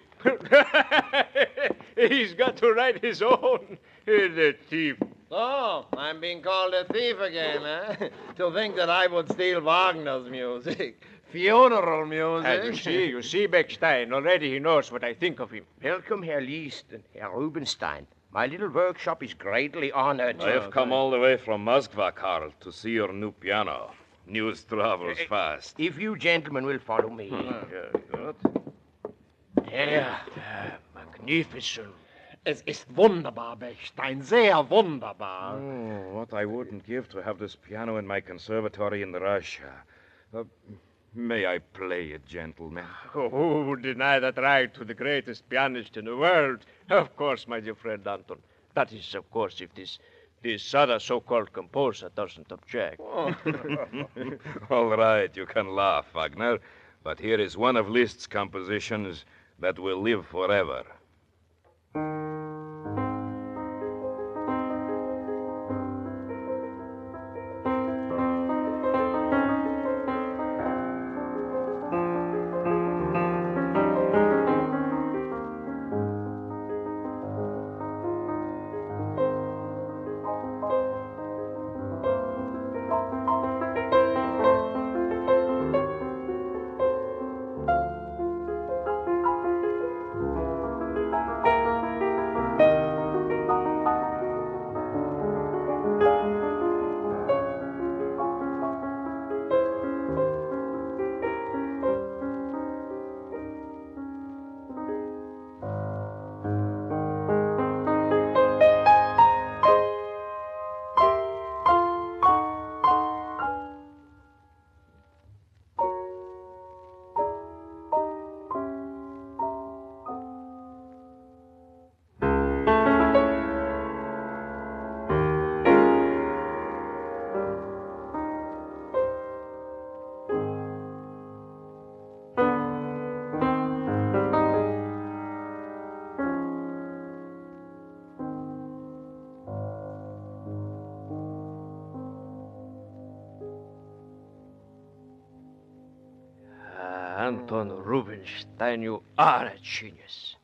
He's got to write his own. The thief. Oh, I'm being called a thief again, eh? To think that I would steal Wagner's music. Funeral music. You see, Beckstein, already he knows what I think of him. Welcome, Herr Liszt and Herr Rubinstein. My little workshop is greatly honored. I have come all the way from Moscow, Karl, to see your new piano. News travels fast. If you gentlemen will follow me. Good. There, magnificent. Es ist wunderbar, Beckstein, sehr wunderbar. Oh, what I wouldn't give to have this piano in my conservatory in Russia. May I play it, gentlemen? Who would deny that right to the greatest pianist in the world? Of course, my dear friend Anton. That is, of course, if this other so-called composer doesn't object. All right, you can laugh, Wagner. But here is one of Liszt's compositions that will live forever. Anton Rubinstein, you are a genius.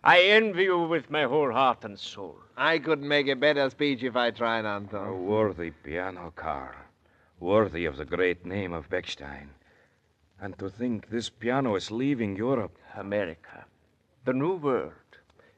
I envy you with my whole heart and soul. I couldn't make a better speech if I tried, Anton. A worthy piano, Carl. Worthy of the great name of Bechstein. And to think this piano is leaving Europe. America. The New World.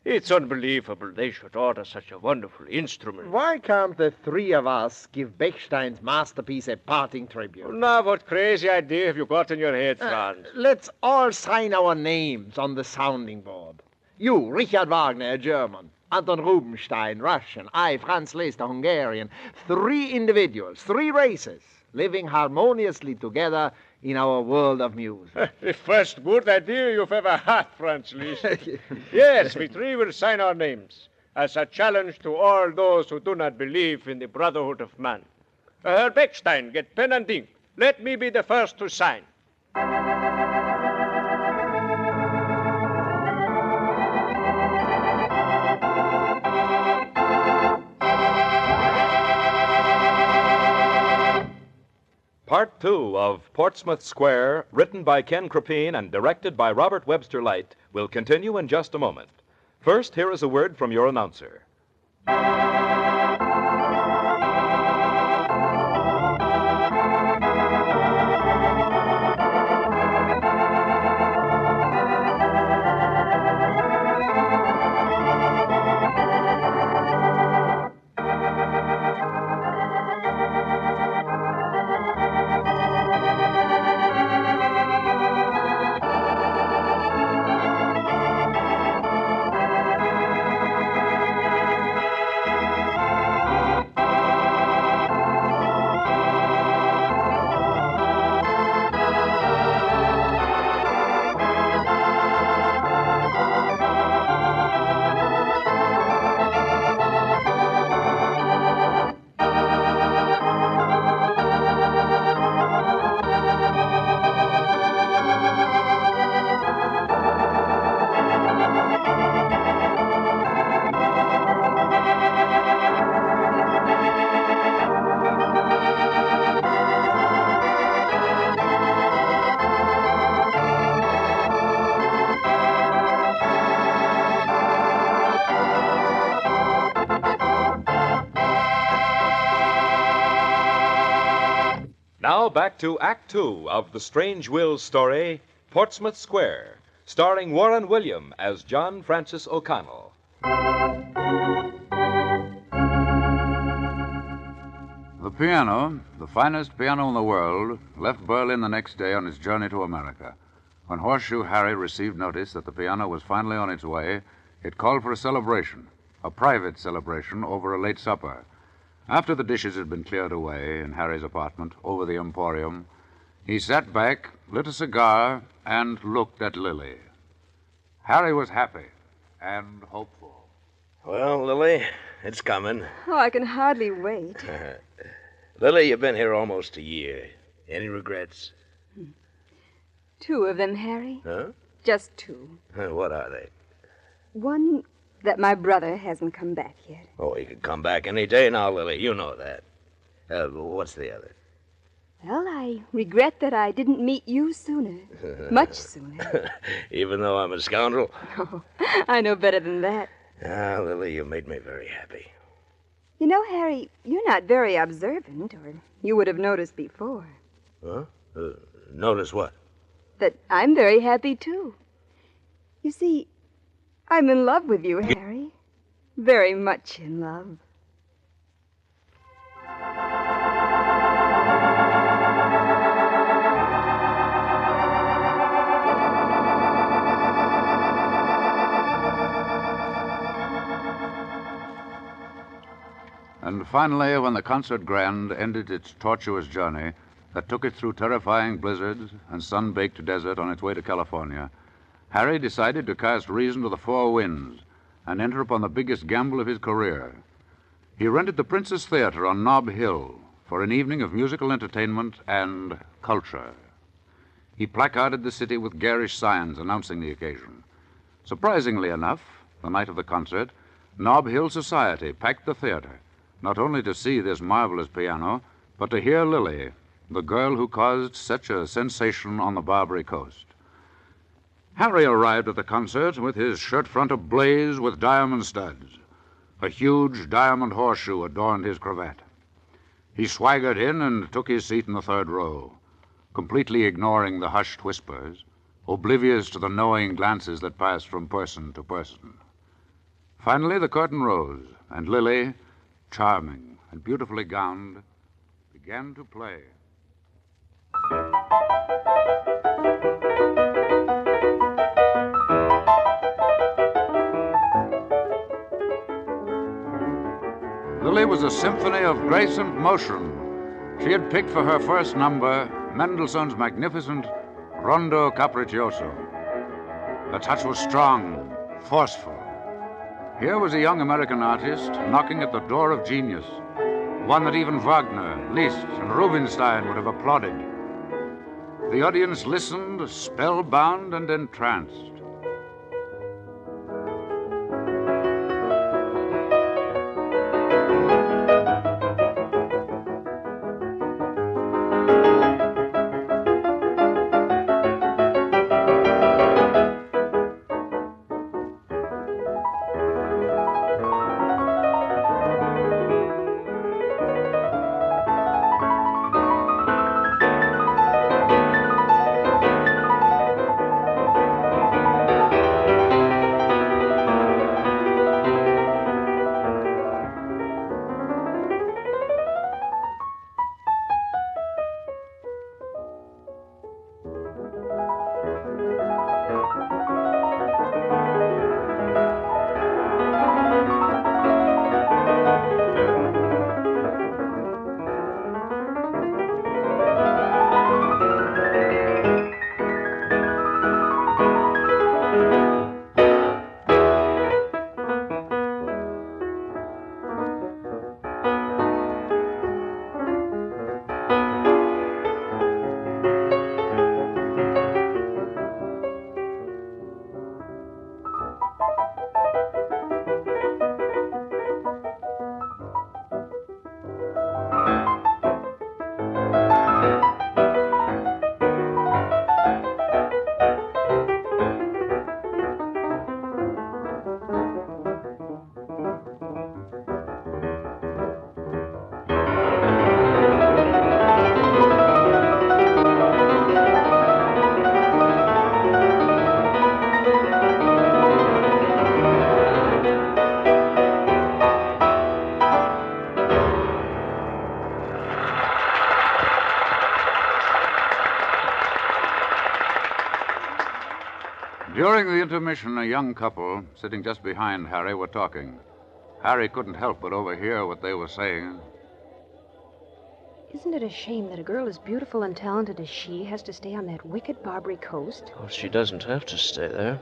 It's unbelievable they should order such a wonderful instrument. Why can't the three of us give Bechstein's masterpiece a parting tribute? Now, what crazy idea have you got in your head, Franz? Let's all sign our names on the sounding board. You, Richard Wagner, a German. Anton Rubinstein, Russian. I, Franz Liszt, a Hungarian. 3 individuals, 3 races, living harmoniously together in our world of music. The first good idea you've ever had, Franz Liszt. Yes, we 3 will sign our names as a challenge to all those who do not believe in the brotherhood of man. Herr Bechstein, get pen and ink. Let me be the first to sign. Part 2 of Portsmouth Square, written by Ken Crepine and directed by Robert Webster Light, will continue in just a moment. First, here is a word from your announcer. Now back to Act 2 of the Strange Wills story, Portsmouth Square, starring Warren William as John Francis O'Connell. The piano, the finest piano in the world, left Berlin the next day on its journey to America. When Horseshoe Harry received notice that the piano was finally on its way, it called for a celebration, a private celebration over a late supper. After the dishes had been cleared away in Harry's apartment over the Emporium, he sat back, lit a cigar, and looked at Lily. Harry was happy and hopeful. Well, Lily, it's coming. Oh, I can hardly wait. Lily, you've been here almost a year. Any regrets? 2 of them, Harry. Huh? Just 2. What are they? One, that my brother hasn't come back yet. Oh, he could come back any day now, Lily. You know that. What's the other? Well, I regret that I didn't meet you sooner. Much sooner. Even though I'm a scoundrel? Oh, I know better than that. Ah, Lily, you made me very happy. You know, Harry, you're not very observant, or you would have noticed before. Huh? Notice what? That I'm very happy, too. You see, I'm in love with you, Harry. Very much in love. And finally, when the concert grand ended its tortuous journey that took it through terrifying blizzards and sun-baked desert on its way to California, Harry decided to cast reason to the 4 winds and enter upon the biggest gamble of his career. He rented the Princess Theater on Nob Hill for an evening of musical entertainment and culture. He placarded the city with garish signs announcing the occasion. Surprisingly enough, the night of the concert, Nob Hill society packed the theater, not only to see this marvelous piano, but to hear Lily, the girl who caused such a sensation on the Barbary Coast. Harry arrived at the concert with his shirt front ablaze with diamond studs. A huge diamond horseshoe adorned his cravat. He swaggered in and took his seat in the third row, completely ignoring the hushed whispers, oblivious to the knowing glances that passed from person to person. Finally, the curtain rose, and Lily, charming and beautifully gowned, began to play. Lily was a symphony of grace and motion. She had picked for her first number Mendelssohn's magnificent Rondo Capriccioso. The touch was strong, forceful. Here was a young American artist knocking at the door of genius, one that even Wagner, Liszt, and Rubinstein would have applauded. The audience listened, spellbound and entranced. During the intermission, a young couple sitting just behind Harry were talking. Harry couldn't help but overhear what they were saying. Isn't it a shame that a girl as beautiful and talented as she has to stay on that wicked Barbary coast? Oh, she doesn't have to stay there.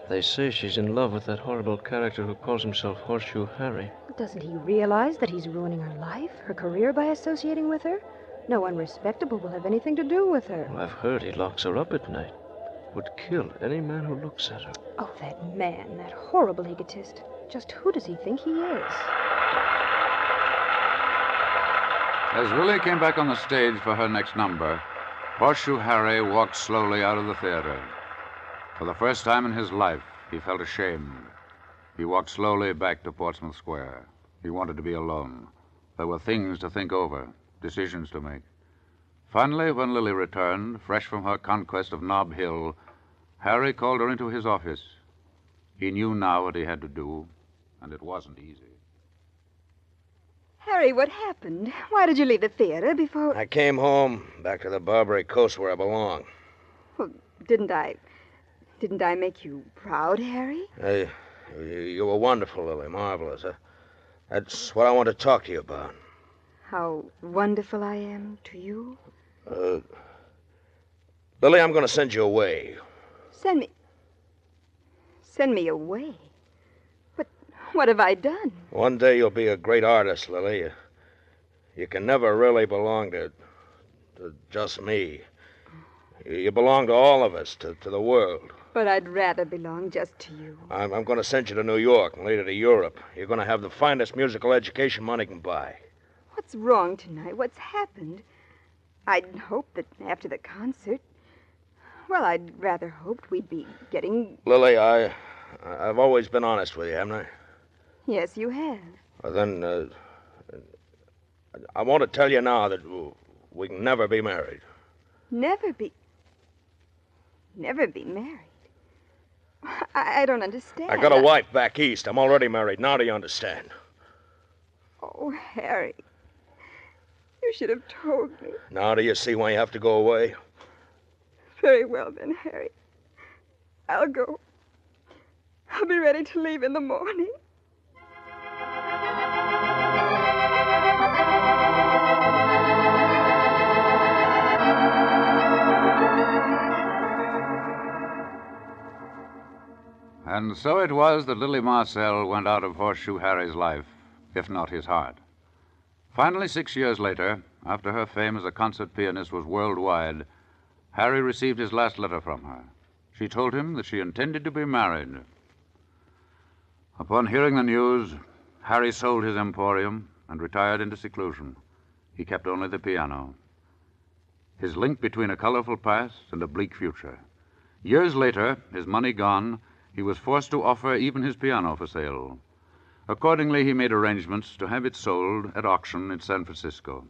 They say she's in love with that horrible character who calls himself Horseshoe Harry. Doesn't he realize that he's ruining her life, her career, by associating with her? No one respectable will have anything to do with her. Well, I've heard he locks her up at night. Would kill any man who looks at her. Oh, that man, that horrible egotist. Just who does he think he is? As Lily came back on the stage for her next number, Horseshoe Harry walked slowly out of the theater. For the first time in his life, he felt ashamed. He walked slowly back to Portsmouth Square. He wanted to be alone. There were things to think over, decisions to make. Finally, when Lily returned, fresh from her conquest of Nob Hill, Harry called her into his office. He knew now what he had to do, and it wasn't easy. Harry, what happened? Why did you leave the theater before... I came home, back to the Barbary coast where I belong. Well, didn't I make you proud, Harry? You were wonderful, Lily, marvelous. That's what I want to talk to you about. How wonderful I am to you? Lily, I'm going to send you away. Send me away? But what have I done? One day you'll be a great artist, Lily. You can never really belong to just me. You belong to all of us, to the world. But I'd rather belong just to you. I'm going to send you to New York and later to Europe. You're going to have the finest musical education money can buy. What's wrong tonight? What's happened? I'd hoped that after the concert... Well, I'd rather hoped we'd be getting... Lily, I've always been honest with you, haven't I? Yes, you have. Well, then, I want to tell you now that we can never be married. Never be married? I don't understand. I got a wife back east. I'm already married. Now do you understand? Oh, Harry. You should have told me. Now do you see why you have to go away? Very well, then, Harry. I'll go. I'll be ready to leave in the morning. And so it was that Lily Marcel went out of Horseshoe Harry's life, if not his heart. Finally, 6 years later, after her fame as a concert pianist was worldwide, Harry received his last letter from her. She told him that she intended to be married. Upon hearing the news, Harry sold his emporium and retired into seclusion. He kept only the piano. His link between a colorful past and a bleak future. Years later, his money gone, he was forced to offer even his piano for sale. Accordingly, he made arrangements to have it sold at auction in San Francisco.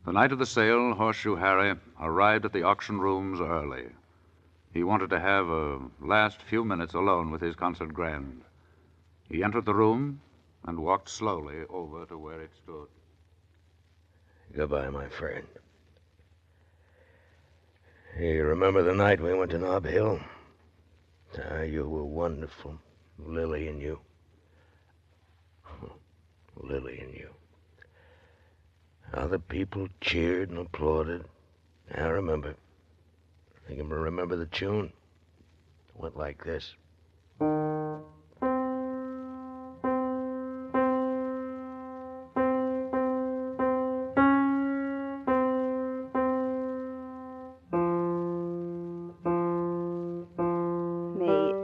The night of the sale, Horseshoe Harry arrived at the auction rooms early. He wanted to have a last few minutes alone with his concert grand. He entered the room and walked slowly over to where it stood. Goodbye, my friend. You remember the night we went to Nob Hill? You were wonderful, Lily and you. Lily and you. How the people cheered and applauded. I remember. I can remember the tune. It went like this.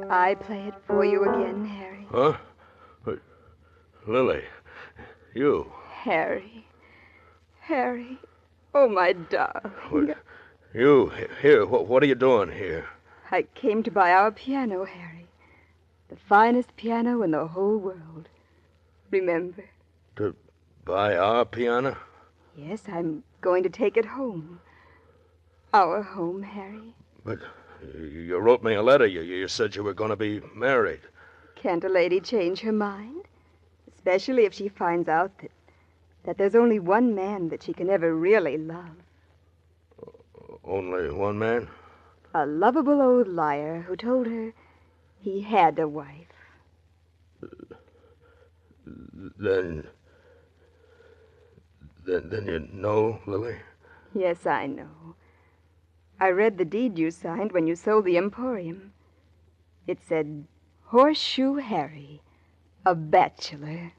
I play it for you again, Harry. Huh? Lily, you. Harry. Harry. Oh, my darling. You, here, what are you doing here? I came to buy our piano, Harry. The finest piano in the whole world. Remember? To buy our piano? Yes, I'm going to take it home. Our home, Harry. But you wrote me a letter. You said you were going to be married. Can't a lady change her mind? Especially if she finds out that there's only one man that she can ever really love. Only one man? A lovable old liar who told her he had a wife. Then you know, Lily? Yes, I know. I read the deed you signed when you sold the emporium. It said, Horseshoe Harry, a bachelor.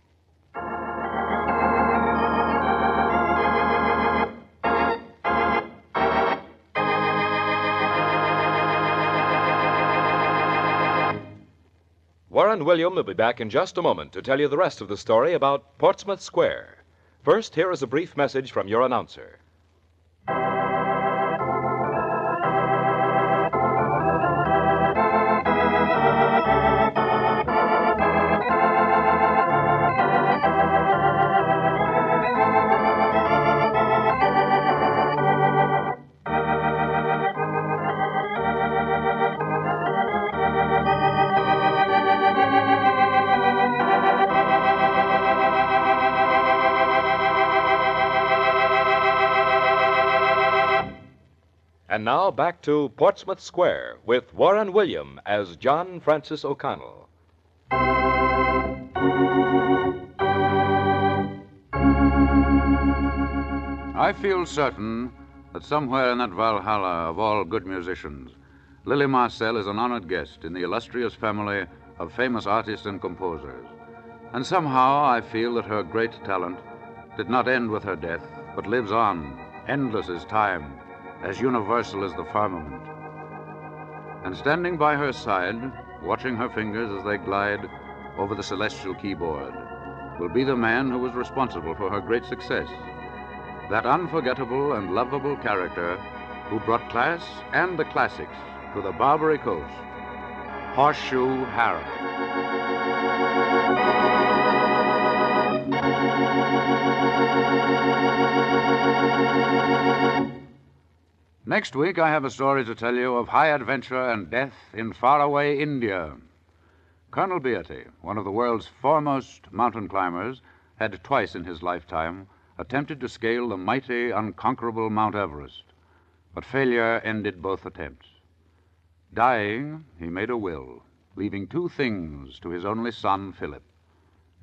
Warren William will be back in just a moment to tell you the rest of the story about Portsmouth Square. First, here is a brief message from your announcer. And now back to Portsmouth Square with Warren William as John Francis O'Connell. I feel certain that somewhere in that Valhalla of all good musicians, Lily Marcel is an honored guest in the illustrious family of famous artists and composers. And somehow I feel that her great talent did not end with her death, but lives on, endless as time, as universal as the firmament. And standing by her side, watching her fingers as they glide over the celestial keyboard, will be the man who was responsible for her great success. That unforgettable and lovable character who brought class and the classics to the Barbary Coast. Horseshoe Harry. Next week, I have a story to tell you of high adventure and death in faraway India. Colonel Beatty, one of the world's foremost mountain climbers, had twice in his lifetime attempted to scale the mighty, unconquerable Mount Everest, but failure ended both attempts. Dying, he made a will, leaving two things to his only son, Philip: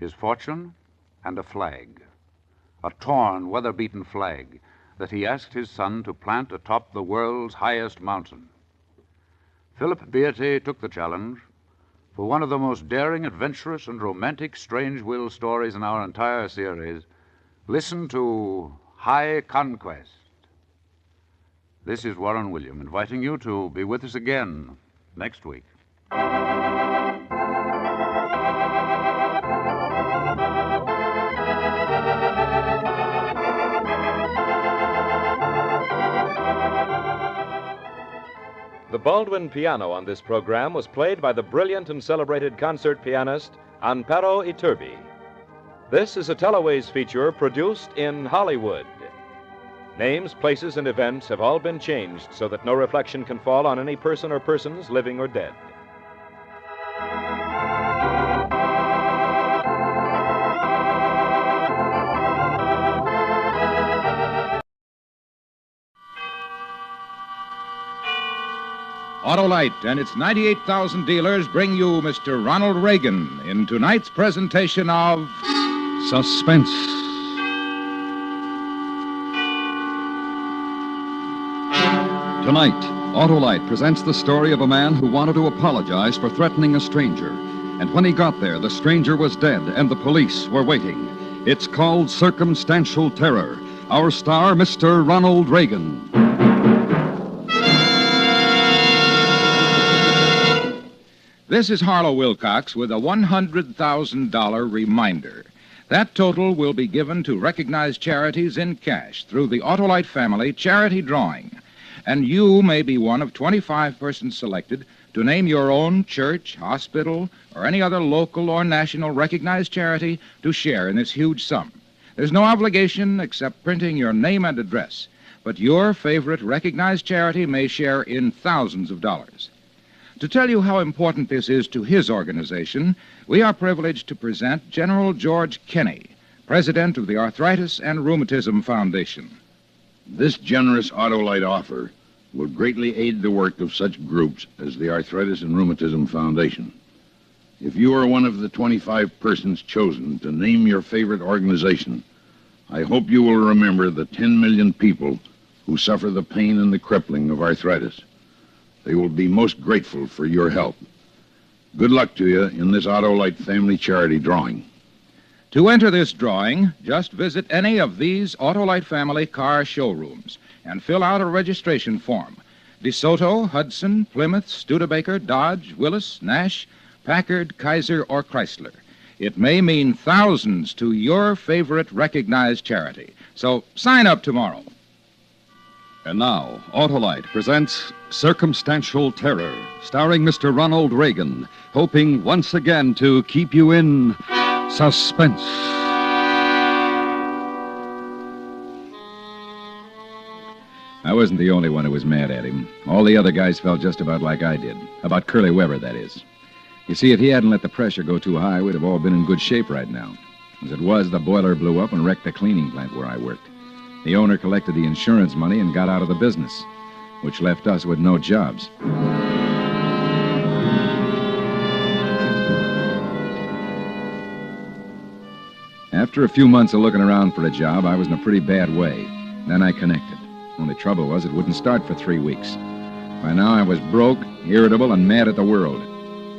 his fortune and a flag, a torn, weather-beaten flag that he asked his son to plant atop the world's highest mountain. Philip Beatty took the challenge. For one of the most daring, adventurous, and romantic strange-will stories in our entire series, listen to High Conquest. This is Warren William, inviting you to be with us again next week. The Baldwin piano on this program was played by the brilliant and celebrated concert pianist Amparo Iturbi. This is a Teleways feature produced in Hollywood. Names, places, and events have all been changed so that no reflection can fall on any person or persons living or dead. Autolite and its 98,000 dealers bring you Mr. Ronald Reagan in tonight's presentation of Suspense. Tonight, Autolite presents the story of a man who wanted to apologize for threatening a stranger. And when he got there, the stranger was dead and the police were waiting. It's called Circumstantial Terror. Our star, Mr. Ronald Reagan. This is Harlow Wilcox with a $100,000 reminder. That total will be given to recognized charities in cash through the Autolite Family Charity Drawing. And you may be one of 25 persons selected to name your own church, hospital, or any other local or national recognized charity to share in this huge sum. There's no obligation except printing your name and address, but your favorite recognized charity may share in thousands of dollars. To tell you how important this is to his organization, we are privileged to present General George Kenney, president of the Arthritis and Rheumatism Foundation. This generous Autolite offer will greatly aid the work of such groups as the Arthritis and Rheumatism Foundation. If you are one of the 25 persons chosen to name your favorite organization, I hope you will remember the 10 million people who suffer the pain and the crippling of arthritis. They will be most grateful for your help. Good luck to you in this Autolite Family Charity Drawing. To enter this drawing, just visit any of these Autolite Family car showrooms and fill out a registration form. DeSoto, Hudson, Plymouth, Studebaker, Dodge, Willis, Nash, Packard, Kaiser, or Chrysler. It may mean thousands to your favorite recognized charity. So sign up tomorrow. And now, Autolite presents Circumstantial Terror, starring Mr. Ronald Reagan, hoping once again to keep you in suspense. I wasn't the only one who was mad at him. All the other guys felt just about like I did. About Curly Weber, that is. You see, if he hadn't let the pressure go too high, we'd have all been in good shape right now. As it was, the boiler blew up and wrecked the cleaning plant where I worked. The owner collected the insurance money and got out of the business, which left us with no jobs. After a few months of looking around for a job, I was in a pretty bad way. Then I connected. Only trouble was it wouldn't start for 3 weeks. By now I was broke, irritable, and mad at the world.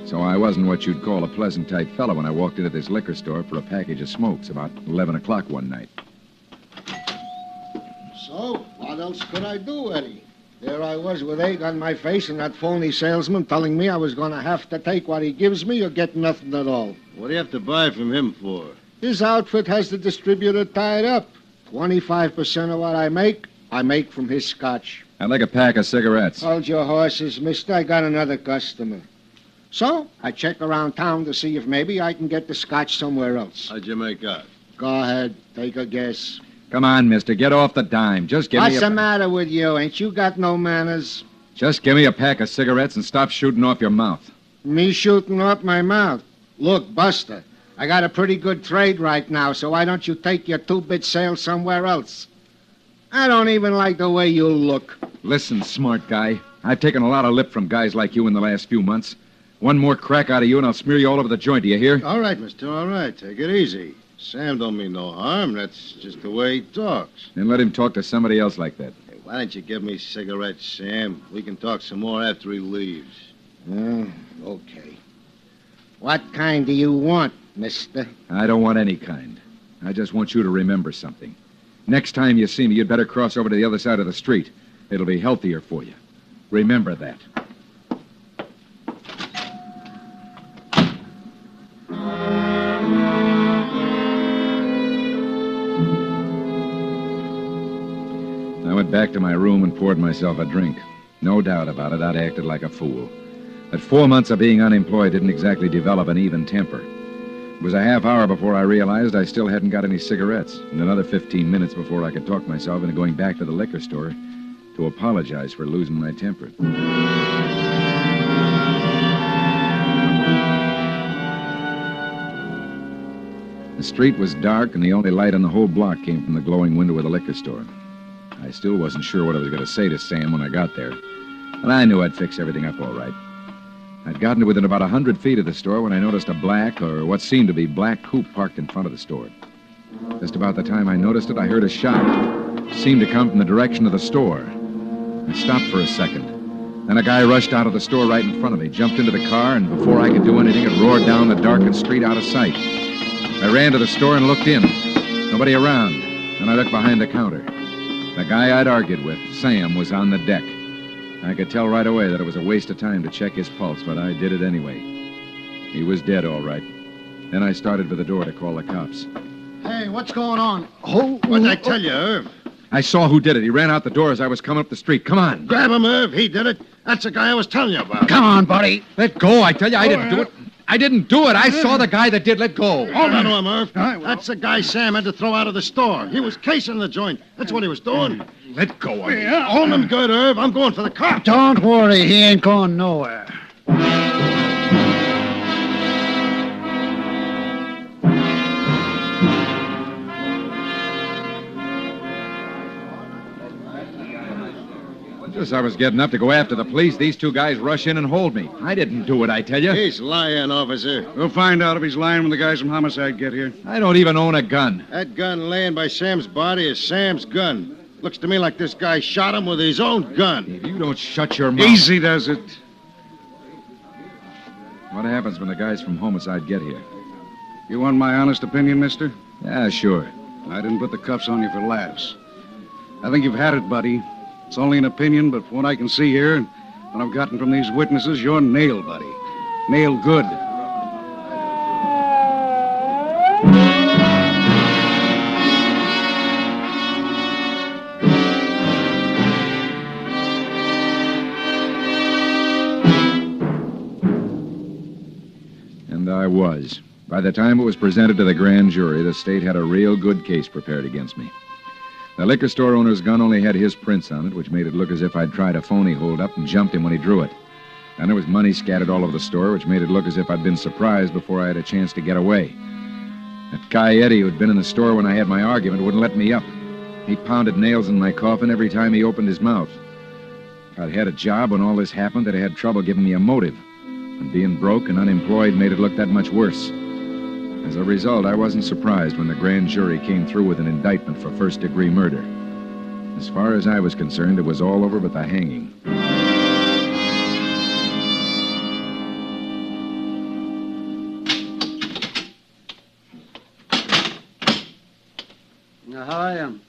So I wasn't what you'd call a pleasant-type fellow when I walked into this liquor store for a package of smokes about 11 o'clock one night. So, what else could I do, Eddie? There I was with egg on my face and that phony salesman telling me I was going to have to take what he gives me or get nothing at all. What do you have to buy from him for? His outfit has the distributor tied up. 25% of what I make from his scotch. I'd like a pack of cigarettes. Hold your horses, mister. I got another customer. So, I check around town to see if maybe I can get the scotch somewhere else. How'd you make out? Go ahead. Take a guess. Come on, mister. Get off the dime. Just give me What's the matter with you? Ain't you got no manners? Just give me a pack of cigarettes and stop shooting off your mouth. Me shooting off my mouth? Look, Buster, I got a pretty good trade right now, so why don't you take your two-bit sale somewhere else? I don't even like the way you look. Listen, smart guy. I've taken a lot of lip from guys like you in the last few months. One more crack out of you and I'll smear you all over the joint, do you hear? All right, mister, all right. Take it easy. Sam don't mean no harm. That's just the way he talks. Then let him talk to somebody else like that. Hey, why don't you give me cigarettes, Sam? We can talk some more after he leaves. Okay. What kind do you want, mister? I don't want any kind. I just want you to remember something. Next time you see me, you'd better cross over to the other side of the street. It'll be healthier for you. Remember that. I went back to my room and poured myself a drink. No doubt about it, I'd acted like a fool. That 4 months of being unemployed didn't exactly develop an even temper. It was a half hour before I realized I still hadn't got any cigarettes, and another 15 minutes before I could talk myself into going back to the liquor store to apologize for losing my temper. The street was dark, and the only light on the whole block came from the glowing window of the liquor store. I still wasn't sure what I was going to say to Sam when I got there, but I knew I'd fix everything up all right. I'd gotten to within about 100 feet of the store when I noticed a black, or what seemed to be black, coupe parked in front of the store. Just about the time I noticed it, I heard a shot. It seemed to come from the direction of the store. I stopped for a second. Then a guy rushed out of the store right in front of me, jumped into the car, and before I could do anything, it roared down the darkened street out of sight. I ran to the store and looked in. Nobody around. Then I looked behind the counter. The guy I'd argued with, Sam, was on the deck. I could tell right away that it was a waste of time to check his pulse, but I did it anyway. He was dead, all right. Then I started for the door to call the cops. Hey, what's going on? What'd I tell you, Irv? I saw who did it. He ran out the door as I was coming up the street. Come on. Grab him, Irv. He did it. That's the guy I was telling you about. Come on, buddy. Let go. I tell you, I didn't do it. I didn't do it. I saw the guy that did. Let go. Hold on to him, Irv. That's the guy Sam had to throw out of the store. He was casing the joint. That's what he was doing. Let go of me. Yeah, hold him good, Irv. I'm going for the cops. Don't worry, he ain't going nowhere. Just as I was getting up to go after the police, these two guys rush in and hold me. I didn't do it, I tell you. He's lying, officer. We'll find out if he's lying when the guys from Homicide get here. I don't even own a gun. That gun laying by Sam's body is Sam's gun. Looks to me like this guy shot him with his own gun. If you don't shut your mouth... Easy does it. What happens when the guys from Homicide get here? You want my honest opinion, mister? Yeah, sure. I didn't put the cuffs on you for laughs. I think you've had it, buddy. It's only an opinion, but from what I can see here, and what I've gotten from these witnesses, you're nailed, buddy. Nailed good. And I was. By the time it was presented to the grand jury, the state had a real good case prepared against me. The liquor store owner's gun only had his prints on it, which made it look as if I'd tried a phony hold-up and jumped him when he drew it. And there was money scattered all over the store, which made it look as if I'd been surprised before I had a chance to get away. That guy Eddie, who'd been in the store when I had my argument, wouldn't let me up. He pounded nails in my coffin every time he opened his mouth. If I'd had a job when all this happened, they'd have had trouble giving me a motive. And being broke and unemployed made it look that much worse. As a result, I wasn't surprised when the grand jury came through with an indictment for first-degree murder. As far as I was concerned, it was all over but the hanging. Now, how I am?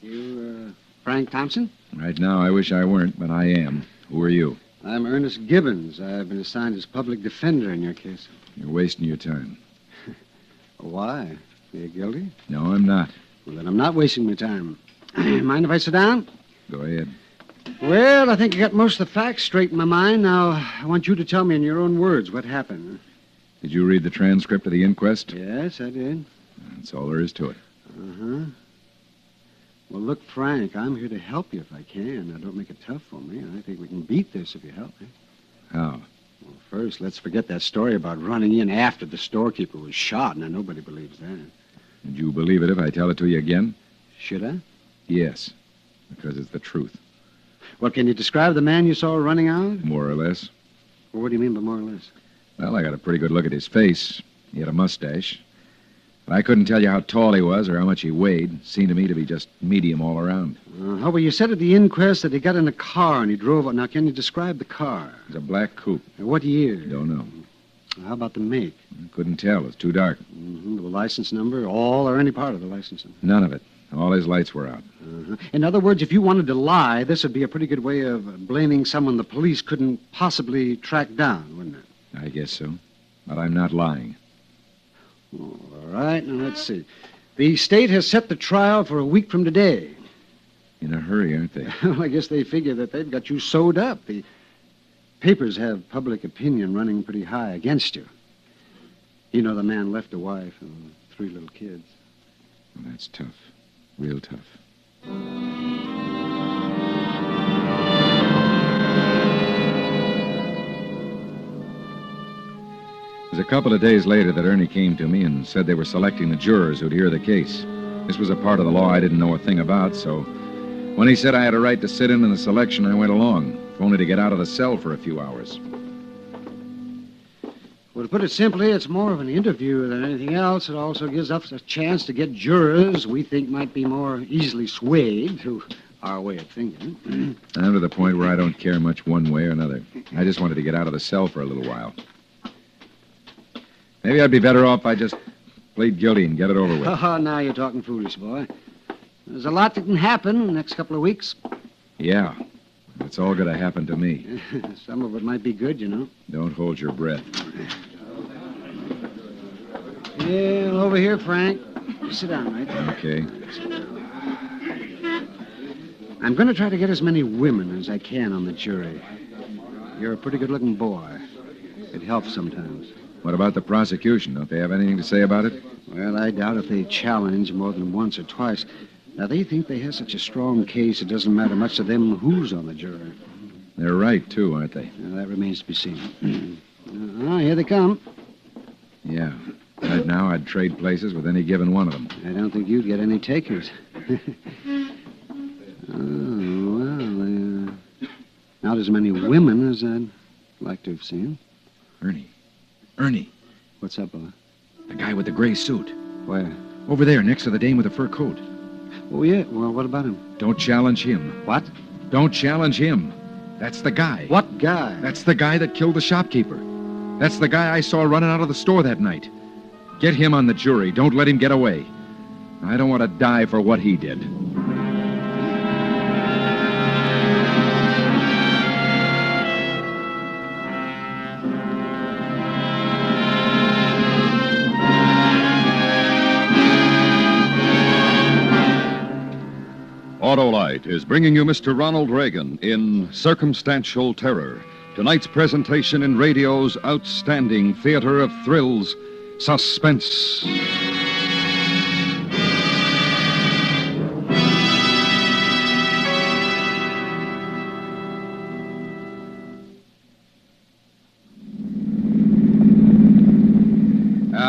You, Frank Thompson? Right now, I wish I weren't, but I am. Who are you? I'm Ernest Gibbons. I've been assigned as public defender in your case. You're wasting your time. Why? Are you guilty? No, I'm not. Well, then I'm not wasting my time. Mind if I sit down? Go ahead. Well, I think I got most of the facts straight in my mind. Now, I want you to tell me in your own words what happened. Did you read the transcript of the inquest? Yes, I did. That's all there is to it. Uh-huh. Well, look, Frank, I'm here to help you if I can. Now, don't make it tough for me. I think we can beat this if you help me. How? Well, first, let's forget that story about running in after the storekeeper was shot. Now, nobody believes that. Would you believe it if I tell it to you again? Should I? Yes, because it's the truth. Well, can you describe the man you saw running out? More or less. Well, what do you mean by more or less? Well, I got a pretty good look at his face. He had a mustache. But I couldn't tell you how tall he was or how much he weighed. Seemed to me to be just medium all around. Well, you said at the inquest that he got in a car and he drove it. Now, can you describe the car? It was a black coupe. What year? Don't know. How about the make? Couldn't tell. It was too dark. Mm-hmm. The license number, all or any part of the license number? None of it. All his lights were out. Uh-huh. In other words, if you wanted to lie, this would be a pretty good way of blaming someone the police couldn't possibly track down, wouldn't it? I guess so. But I'm not lying. All right, now let's see. The state has set the trial for a week from today. In a hurry, aren't they? Well, I guess they figure that they've got you sewed up. The papers have public opinion running pretty high against you. You know, the man left a wife and 3 little kids. Well, that's tough. Real tough. It was a couple of days later that Ernie came to me and said they were selecting the jurors who'd hear the case. This was a part of the law I didn't know a thing about, so when he said I had a right to sit in the selection, I went along, if only to get out of the cell for a few hours. Well, to put it simply, it's more of an interview than anything else. It also gives us a chance to get jurors we think might be more easily swayed to our way of thinking. I'm to the point where I don't care much one way or another. I just wanted to get out of the cell for a little while. Maybe I'd be better off if I just plead guilty and get it over with. Oh, now you're talking foolish, boy. There's a lot that can happen in the next couple of weeks. Yeah. It's all going to happen to me. Some of it might be good, you know. Don't hold your breath. Yeah, over here, Frank. Sit down, right? Okay. I'm going to try to get as many women as I can on the jury. You're a pretty good-looking boy. It helps sometimes. What about the prosecution? Don't they have anything to say about it? Well, I doubt if they challenge more than once or twice. Now, they think they have such a strong case, it doesn't matter much to them who's on the jury. They're right, too, aren't they? Well, that remains to be seen. Here they come. Yeah. Right now, I'd trade places with any given one of them. I don't think you'd get any takers. Not as many women as I'd like to have seen. Ernie. What's up, boy? The guy with the gray suit. Where? Over there, next to the dame with the fur coat. Oh, yeah? Well, what about him? Don't challenge him. What? Don't challenge him. That's the guy. What guy? That's the guy that killed the shopkeeper. That's the guy I saw running out of the store that night. Get him on the jury. Don't let him get away. I don't want to die for what he did. Autolite is bringing you Mr. Ronald Reagan in Circumstantial Terror. Tonight's presentation in radio's outstanding theater of thrills, Suspense.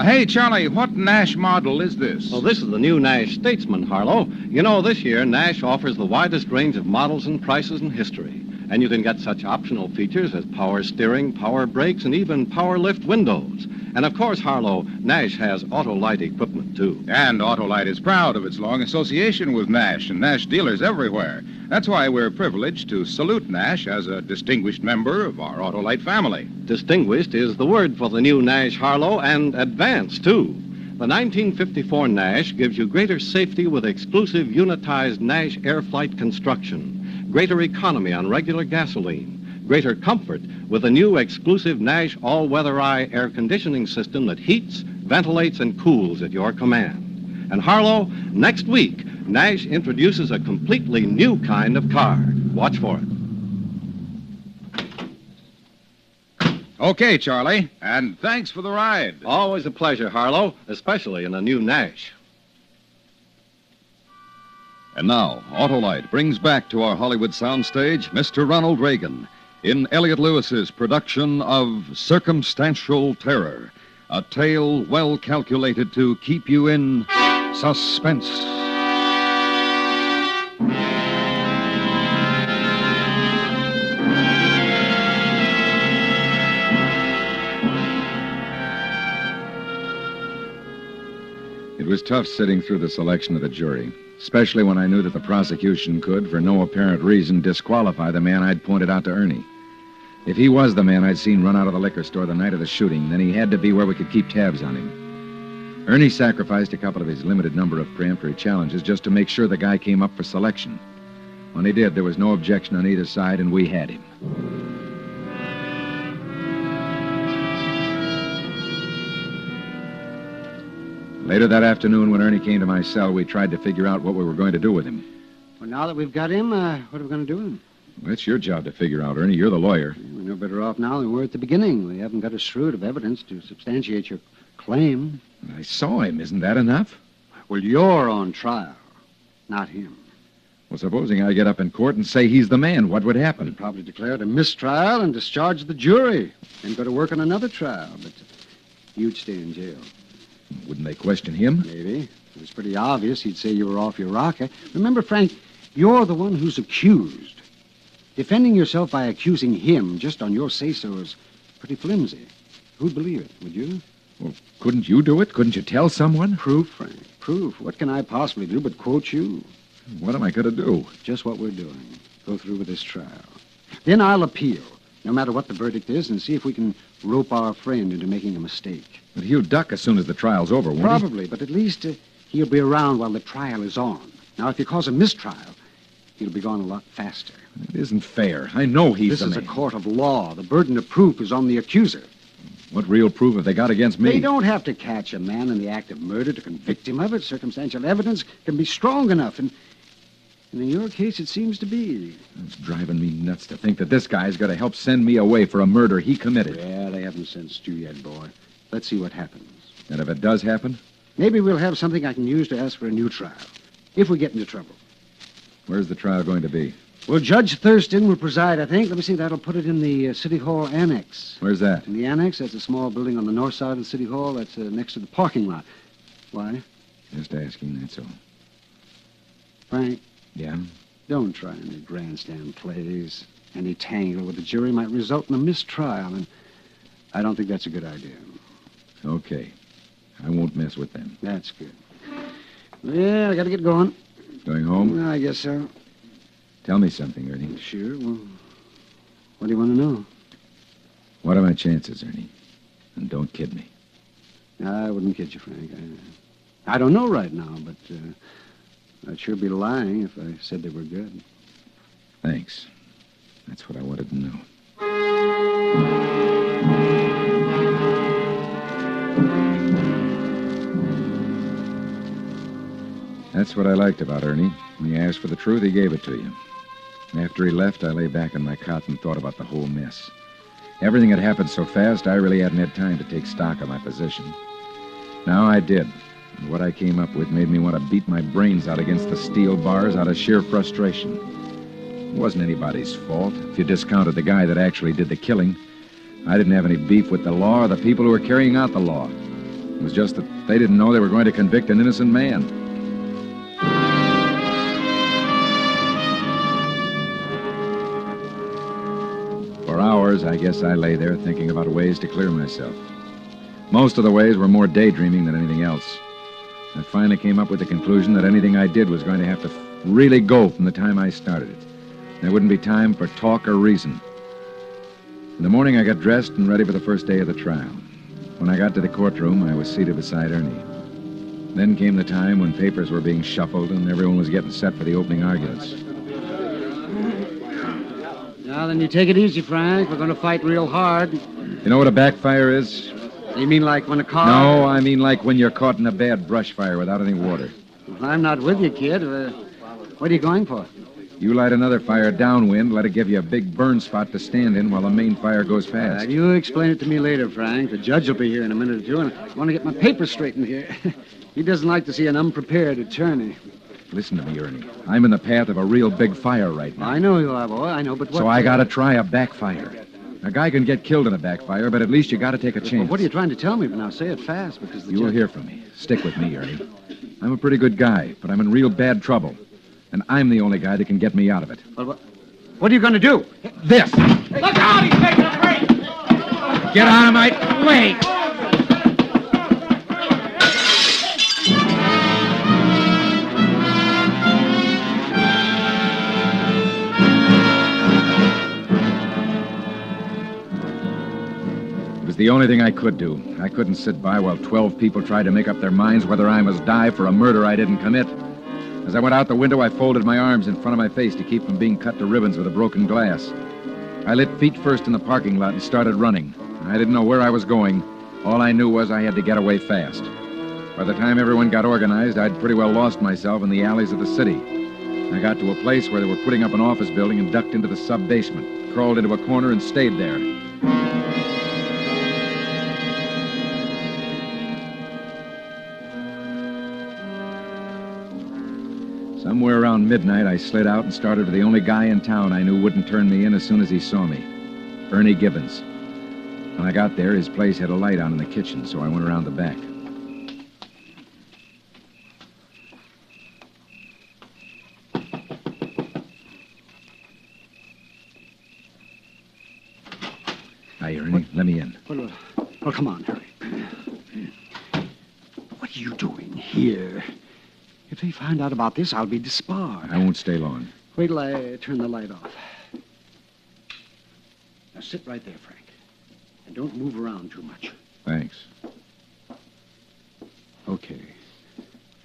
Hey, Charlie, what Nash model is this? Well, this is the new Nash Statesman, Harlow. You know, this year, Nash offers the widest range of models and prices in history. And you can get such optional features as power steering, power brakes, and even power lift windows. And of course, Harlow, Nash has Autolite equipment, too. And Autolite is proud of its long association with Nash and Nash dealers everywhere. That's why we're privileged to salute Nash as a distinguished member of our Autolite family. Distinguished is the word for the new Nash, Harlow, and advanced, too. The 1954 Nash gives you greater safety with exclusive unitized Nash air flight construction, greater economy on regular gasoline, greater comfort with the new exclusive Nash all-weather-eye air conditioning system that heats, ventilates, and cools at your command. And Harlow, next week, Nash introduces a completely new kind of car. Watch for it. Okay, Charlie, and thanks for the ride. Always a pleasure, Harlow, especially in a new Nash. And now, Autolite brings back to our Hollywood soundstage Mr. Ronald Reagan in Elliot Lewis's production of Circumstantial Terror, a tale well calculated to keep you in suspense. It was tough sitting through the selection of the jury, especially when I knew that the prosecution could, for no apparent reason, disqualify the man I'd pointed out to Ernie. If he was the man I'd seen run out of the liquor store the night of the shooting, then he had to be where we could keep tabs on him. Ernie sacrificed a couple of his limited number of preemptory challenges just to make sure the guy came up for selection. When he did, there was no objection on either side, and we had him. Later that afternoon, when Ernie came to my cell, we tried to figure out what we were going to do with him. Well, now that we've got him, what are we going to do with him? Well, it's your job to figure out, Ernie. You're the lawyer. We're no better off now than we were at the beginning. We haven't got a shroud of evidence to substantiate your claim. I saw him. Isn't that enough? Well, you're on trial, not him. Well, supposing I get up in court and say he's the man, what would happen? They'd probably declare it a mistrial and discharge the jury and go to work on another trial, but you'd stay in jail. Wouldn't they question him? Maybe. It was pretty obvious he'd say you were off your rocker. Remember, Frank, you're the one who's accused. Defending yourself by accusing him just on your say-so is pretty flimsy. Who'd believe it, would you? Well, couldn't you do it? Couldn't you tell someone? Proof, Frank, proof. What can I possibly do but quote you? What am I going to do? Just what we're doing. Go through with this trial. Then I'll appeal, no matter what the verdict is, and see if we can rope our friend into making a mistake. But he'll duck as soon as the trial's over, won't he? Probably, but at least he'll be around while the trial is on. Now, if you cause a mistrial, he'll be gone a lot faster. It isn't fair. I know he's the man. This is a court of law. The burden of proof is on the accuser. What real proof have they got against me? They don't have to catch a man in the act of murder to convict him of it. Circumstantial evidence can be strong enough, and in your case, it seems to be. It's driving me nuts to think that this guy's going to help send me away for a murder he committed. Yeah, they haven't sentenced you yet, boy. Let's see what happens. And if it does happen? Maybe we'll have something I can use to ask for a new trial, if we get into trouble. Where's the trial going to be? Well, Judge Thurston will preside, I think. Let me see, that'll put it in the City Hall Annex. Where's that? In the Annex, that's a small building on the north side of the City Hall. That's next to the parking lot. Why? Just asking, that's all. Frank? Yeah? Don't try any grandstand plays. Any tangle with the jury might result in a mistrial, and I don't think that's a good idea. Okay. I won't mess with them. That's good. Yeah, I got to get going. Going home? I guess so. Tell me something, Ernie. Sure. Well, what do you want to know? What are my chances, Ernie? And don't kid me. I wouldn't kid you, Frank. I don't know right now, but I'd sure be lying if I said they were good. Thanks. That's what I wanted to know. That's what I liked about Ernie. When you asked for the truth, he gave it to you. After he left, I lay back on my cot and thought about the whole mess. Everything had happened so fast, I really hadn't had time to take stock of my position. Now I did. And what I came up with made me want to beat my brains out against the steel bars out of sheer frustration. It wasn't anybody's fault, if you discounted the guy that actually did the killing. I didn't have any beef with the law or the people who were carrying out the law. It was just that they didn't know they were going to convict an innocent man. For hours, I guess I lay there thinking about ways to clear myself. Most of the ways were more daydreaming than anything else. I finally came up with the conclusion that anything I did was going to have to really go from the time I started it. There wouldn't be time for talk or reason. In the morning, I got dressed and ready for the first day of the trial. When I got to the courtroom, I was seated beside Ernie. Then came the time when papers were being shuffled and everyone was getting set for the opening arguments. Now then, you take it easy, Frank. We're going to fight real hard. You know what a backfire is? You mean like when a car... No, I mean like when you're caught in a bad brush fire without any water. Well, I'm not with you, kid. What are you going for? You light another fire downwind, let it give you a big burn spot to stand in while the main fire goes fast. You explain it to me later, Frank. The judge will be here in a minute or two, and I want to get my papers straightened here. He doesn't like to see an unprepared attorney. Listen to me, Ernie. I'm in the path of a real big fire right now. I know you are, boy. I know, but what... So I gotta try a backfire. A guy can get killed in a backfire, but at least you gotta take a chance. Well, what are you trying to tell me? But now say it fast, because the You'll hear from me. Stick with me, Ernie. I'm a pretty good guy, but I'm in real bad trouble. And I'm the only guy that can get me out of it. Well, what are you going to do? This. Look out! He's taking a break! Get out of my way! It was the only thing I could do. I couldn't sit by while 12 people tried to make up their minds whether I must die for a murder I didn't commit. As I went out the window, I folded my arms in front of my face to keep from being cut to ribbons with a broken glass. I lit feet first in the parking lot and started running. I didn't know where I was going. All I knew was I had to get away fast. By the time everyone got organized, I'd pretty well lost myself in the alleys of the city. I got to a place where they were putting up an office building and ducked into the sub-basement, crawled into a corner and stayed there. Somewhere around midnight, I slid out and started for the only guy in town I knew wouldn't turn me in as soon as he saw me, Ernie Gibbons. When I got there, his place had a light on in the kitchen, so I went around the back. Hi, Ernie. Let me in. Well, come on, Harry. What are you doing here? If they find out about this, I'll be disbarred. I won't stay long. Wait till I turn the light off. Now sit right there, Frank. And don't move around too much. Thanks. Okay.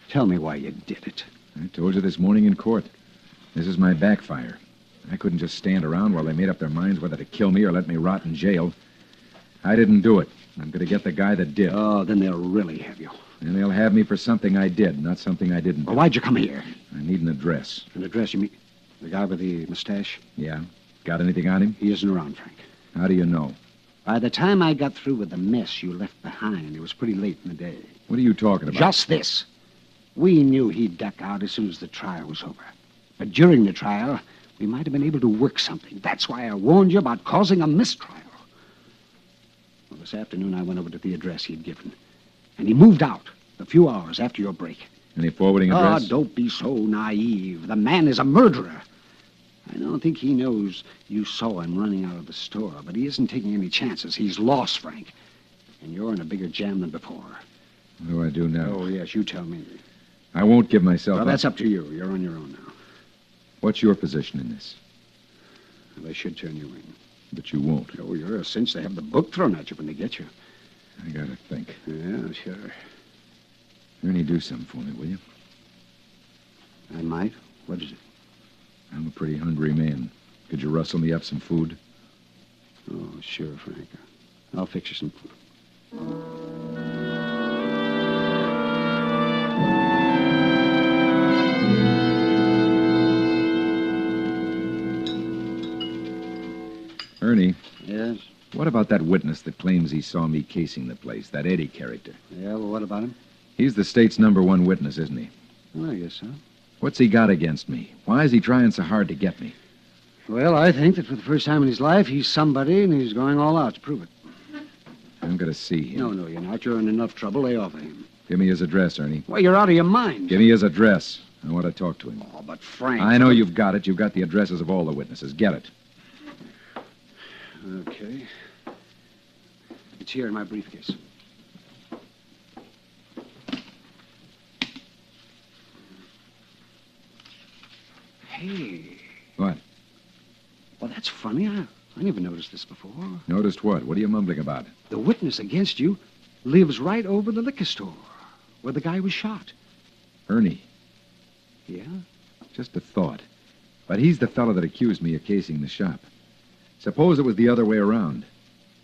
Tell me why you did it. I told you this morning in court. This is my backfire. I couldn't just stand around while they made up their minds whether to kill me or let me rot in jail. I didn't do it. I'm going to get the guy that did. Oh, then they'll really have you. And they'll have me for something I did, not something I didn't do. Well, why'd you come here? I need an address. An address, you mean? The guy with the mustache? Yeah. Got anything on him? He isn't around, Frank. How do you know? By the time I got through with the mess you left behind, it was pretty late in the day. What are you talking about? Just this. We knew he'd duck out as soon as the trial was over. But during the trial, we might have been able to work something. That's why I warned you about causing a mistrial. Well, this afternoon I went over to the address he'd given. And he moved out a few hours after your break. Any forwarding address? Oh, don't be so naive. The man is a murderer. I don't think he knows you saw him running out of the store, but he isn't taking any chances. He's lost, Frank. And you're in a bigger jam than before. What do I do now? Oh, yes, you tell me. I won't give myself Well, up. that's up to you. You're on your own now. What's your position in this? Well, they should turn you in. But you won't. Oh, you're a cinch to have the book thrown at you when they get you. I gotta think. Yeah, sure. Ernie, do something for me, will you? I might. What is it? I'm a pretty hungry man. Could you rustle me up some food? Oh, sure, Frank. I'll fix you some food. Ernie. Yes? What about that witness that claims he saw me casing the place, that Eddie character? Yeah, well, what about him? He's the state's #1 witness, isn't he? Well, I guess so. What's he got against me? Why is he trying so hard to get me? Well, I think that for the first time in his life, he's somebody, and he's going all out to prove it. I'm going to see him. No, you're not. You're in enough trouble. Lay off of him. Give me his address, Ernie. Well, you're out of your mind. Give me his address. I want to talk to him. Oh, but Frank... I know you've got it. You've got the addresses of all the witnesses. Get it. Okay. It's here in my briefcase. Hey. What? Well, that's funny. I never noticed this before. Noticed what? What are you mumbling about? The witness against you lives right over the liquor store where the guy was shot. Ernie. Yeah? Just a thought. But he's the fellow that accused me of casing the shop. Suppose it was the other way around.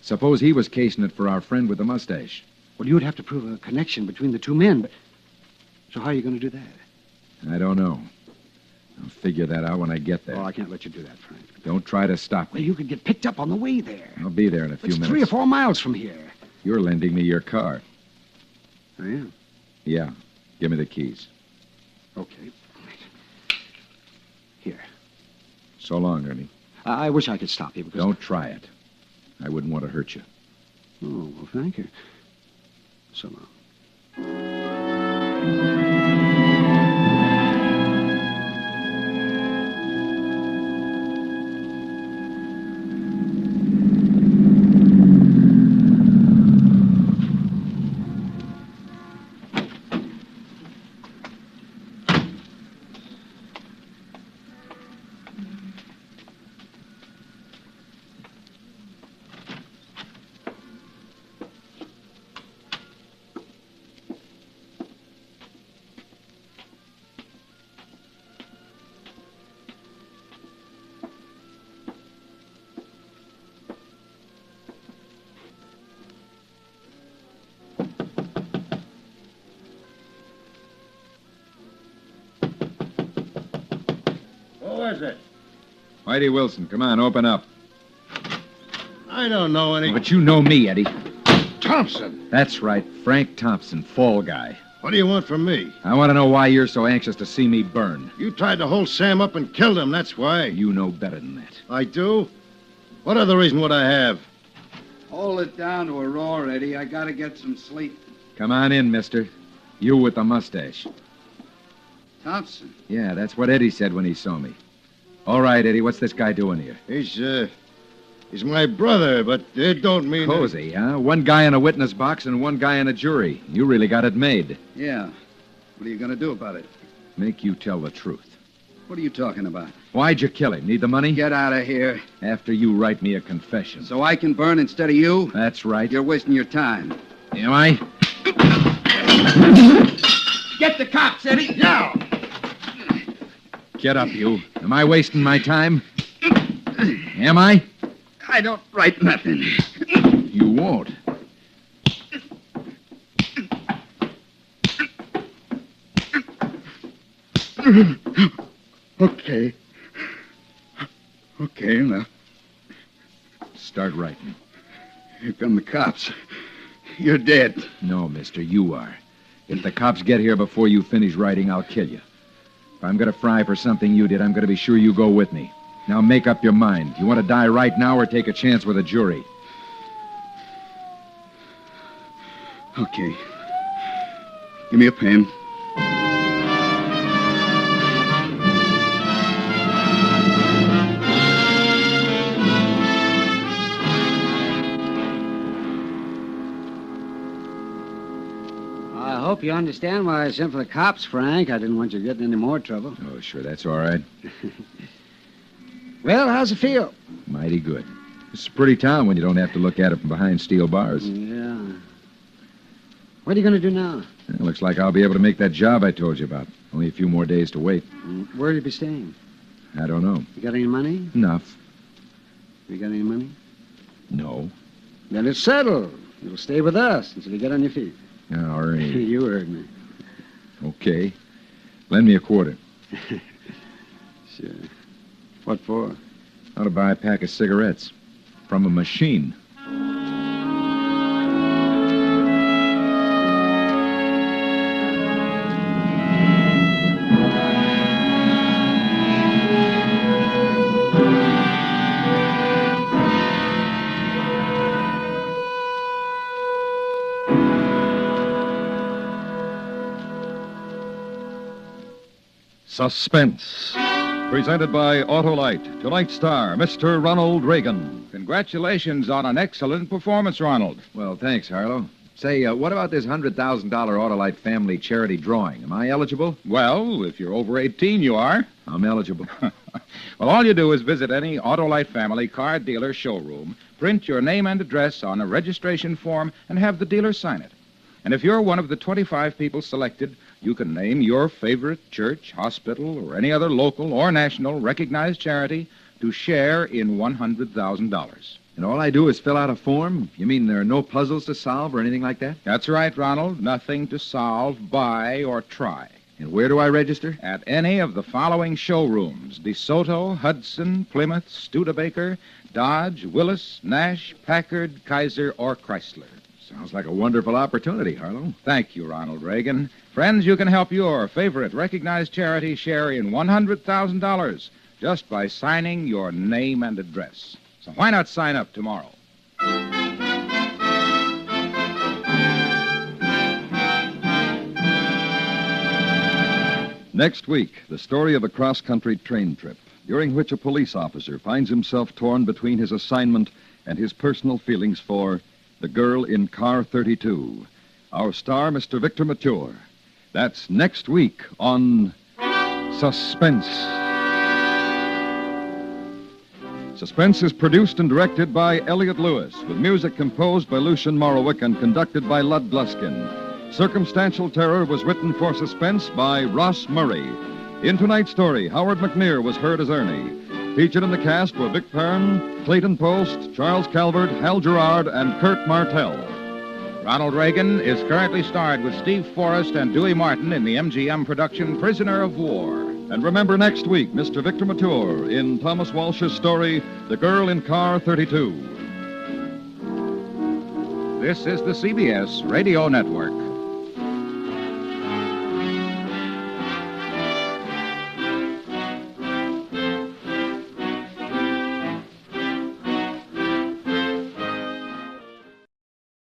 Suppose he was casing it for our friend with the mustache. Well, you'd have to prove a connection between the two men, but... So how are you going to do that? I don't know. I'll figure that out when I get there. Oh, I can't let you do that, Frank. Don't try to stop me. Well, you could get picked up on the way there. I'll be there in a few It's minutes. 3 or 4 miles from here. You're lending me your car. I am. Yeah. Give me the keys. Okay. Here. So long, Ernie. I wish I could stop you because... Don't try it. I wouldn't want to hurt you. Oh, well, thank you. So long. Who is it? Whitey Wilson, come on, open up. I don't know any... But you know me, Eddie. Thompson! That's right, Frank Thompson, fall guy. What do you want from me? I want to know why you're so anxious to see me burn. You tried to hold Sam up and killed him, that's why. You know better than that. I do? What other reason would I have? Hold it down to a roar, Eddie. I gotta get some sleep. Come on in, mister. You with the mustache. Thompson. Yeah, that's what Eddie said when he saw me. All right, Eddie, what's this guy doing here? He's my brother, but it don't mean... Cosy, huh? One guy in a witness box and one guy in a jury. You really got it made. Yeah. What are you gonna do about it? Make you tell the truth. What are you talking about? Why'd you kill him? Need the money? Get out of here. After you write me a confession. So I can burn instead of you? That's right. You're wasting your time. Am I? Get the cops, Eddie. Now! Get up, you. Am I wasting my time? Am I? I don't write nothing. You won't. Okay. Okay, now. Start writing. Here come the cops. You're dead. No, mister, you are. If the cops get here before you finish writing, I'll kill you. If I'm going to fry for something you did, I'm going to be sure you go with me. Now make up your mind. You want to die right now or take a chance with a jury? Okay. Give me a pen. I hope you understand why I sent for the cops, Frank. I didn't want you getting any more trouble. Oh, sure, that's all right. Well, how's it feel? Mighty good. It's a pretty town when you don't have to look at it from behind steel bars. Yeah. What are you going to do now? It looks like I'll be able to make that job I told you about. Only a few more days to wait. Where will you be staying? I don't know. You got any money? Enough. You got any money? No. Then it's settled. You'll stay with us until you get on your feet. All right. You heard me. Okay. Lend me a quarter. Sure. What for? How to buy a pack of cigarettes. From a machine. Suspense. Presented by Autolite. Tonight's star, Mr. Ronald Reagan. Congratulations on an excellent performance, Ronald. Well, thanks, Harlow. Say, what about this $100,000 Autolite family charity drawing? Am I eligible? Well, if you're over 18, you are. I'm eligible. Well, all you do is visit any Autolite family car dealer showroom, print your name and address on a registration form, and have the dealer sign it. And if you're one of the 25 people selected, you can name your favorite church, hospital, or any other local or national recognized charity to share in $100,000. And all I do is fill out a form? You mean there are no puzzles to solve or anything like that? That's right, Ronald. Nothing to solve, buy, or try. And where do I register? At any of the following showrooms: DeSoto, Hudson, Plymouth, Studebaker, Dodge, Willis, Nash, Packard, Kaiser, or Chrysler. Sounds like a wonderful opportunity, Harlow. Thank you, Ronald Reagan. Friends, you can help your favorite recognized charity share in $100,000 just by signing your name and address. So why not sign up tomorrow? Next week, the story of a cross-country train trip, during which a police officer finds himself torn between his assignment and his personal feelings for the girl in car 32. Our star, Mr. Victor Mature. That's next week on Suspense. Suspense is produced and directed by Elliot Lewis, with music composed by Lucian Morowick and conducted by Lud Gluskin. Circumstantial Terror was written for Suspense by Ross Murray. In tonight's story, Howard McNear was heard as Ernie. Featured in the cast were Vic Perrin, Clayton Post, Charles Calvert, Hal Gerard, and Kurt Martell. Ronald Reagan is currently starred with Steve Forrest and Dewey Martin in the MGM production Prisoner of War. And remember next week, Mr. Victor Mature in Thomas Walsh's story, The Girl in Car 32. This is the CBS Radio Network.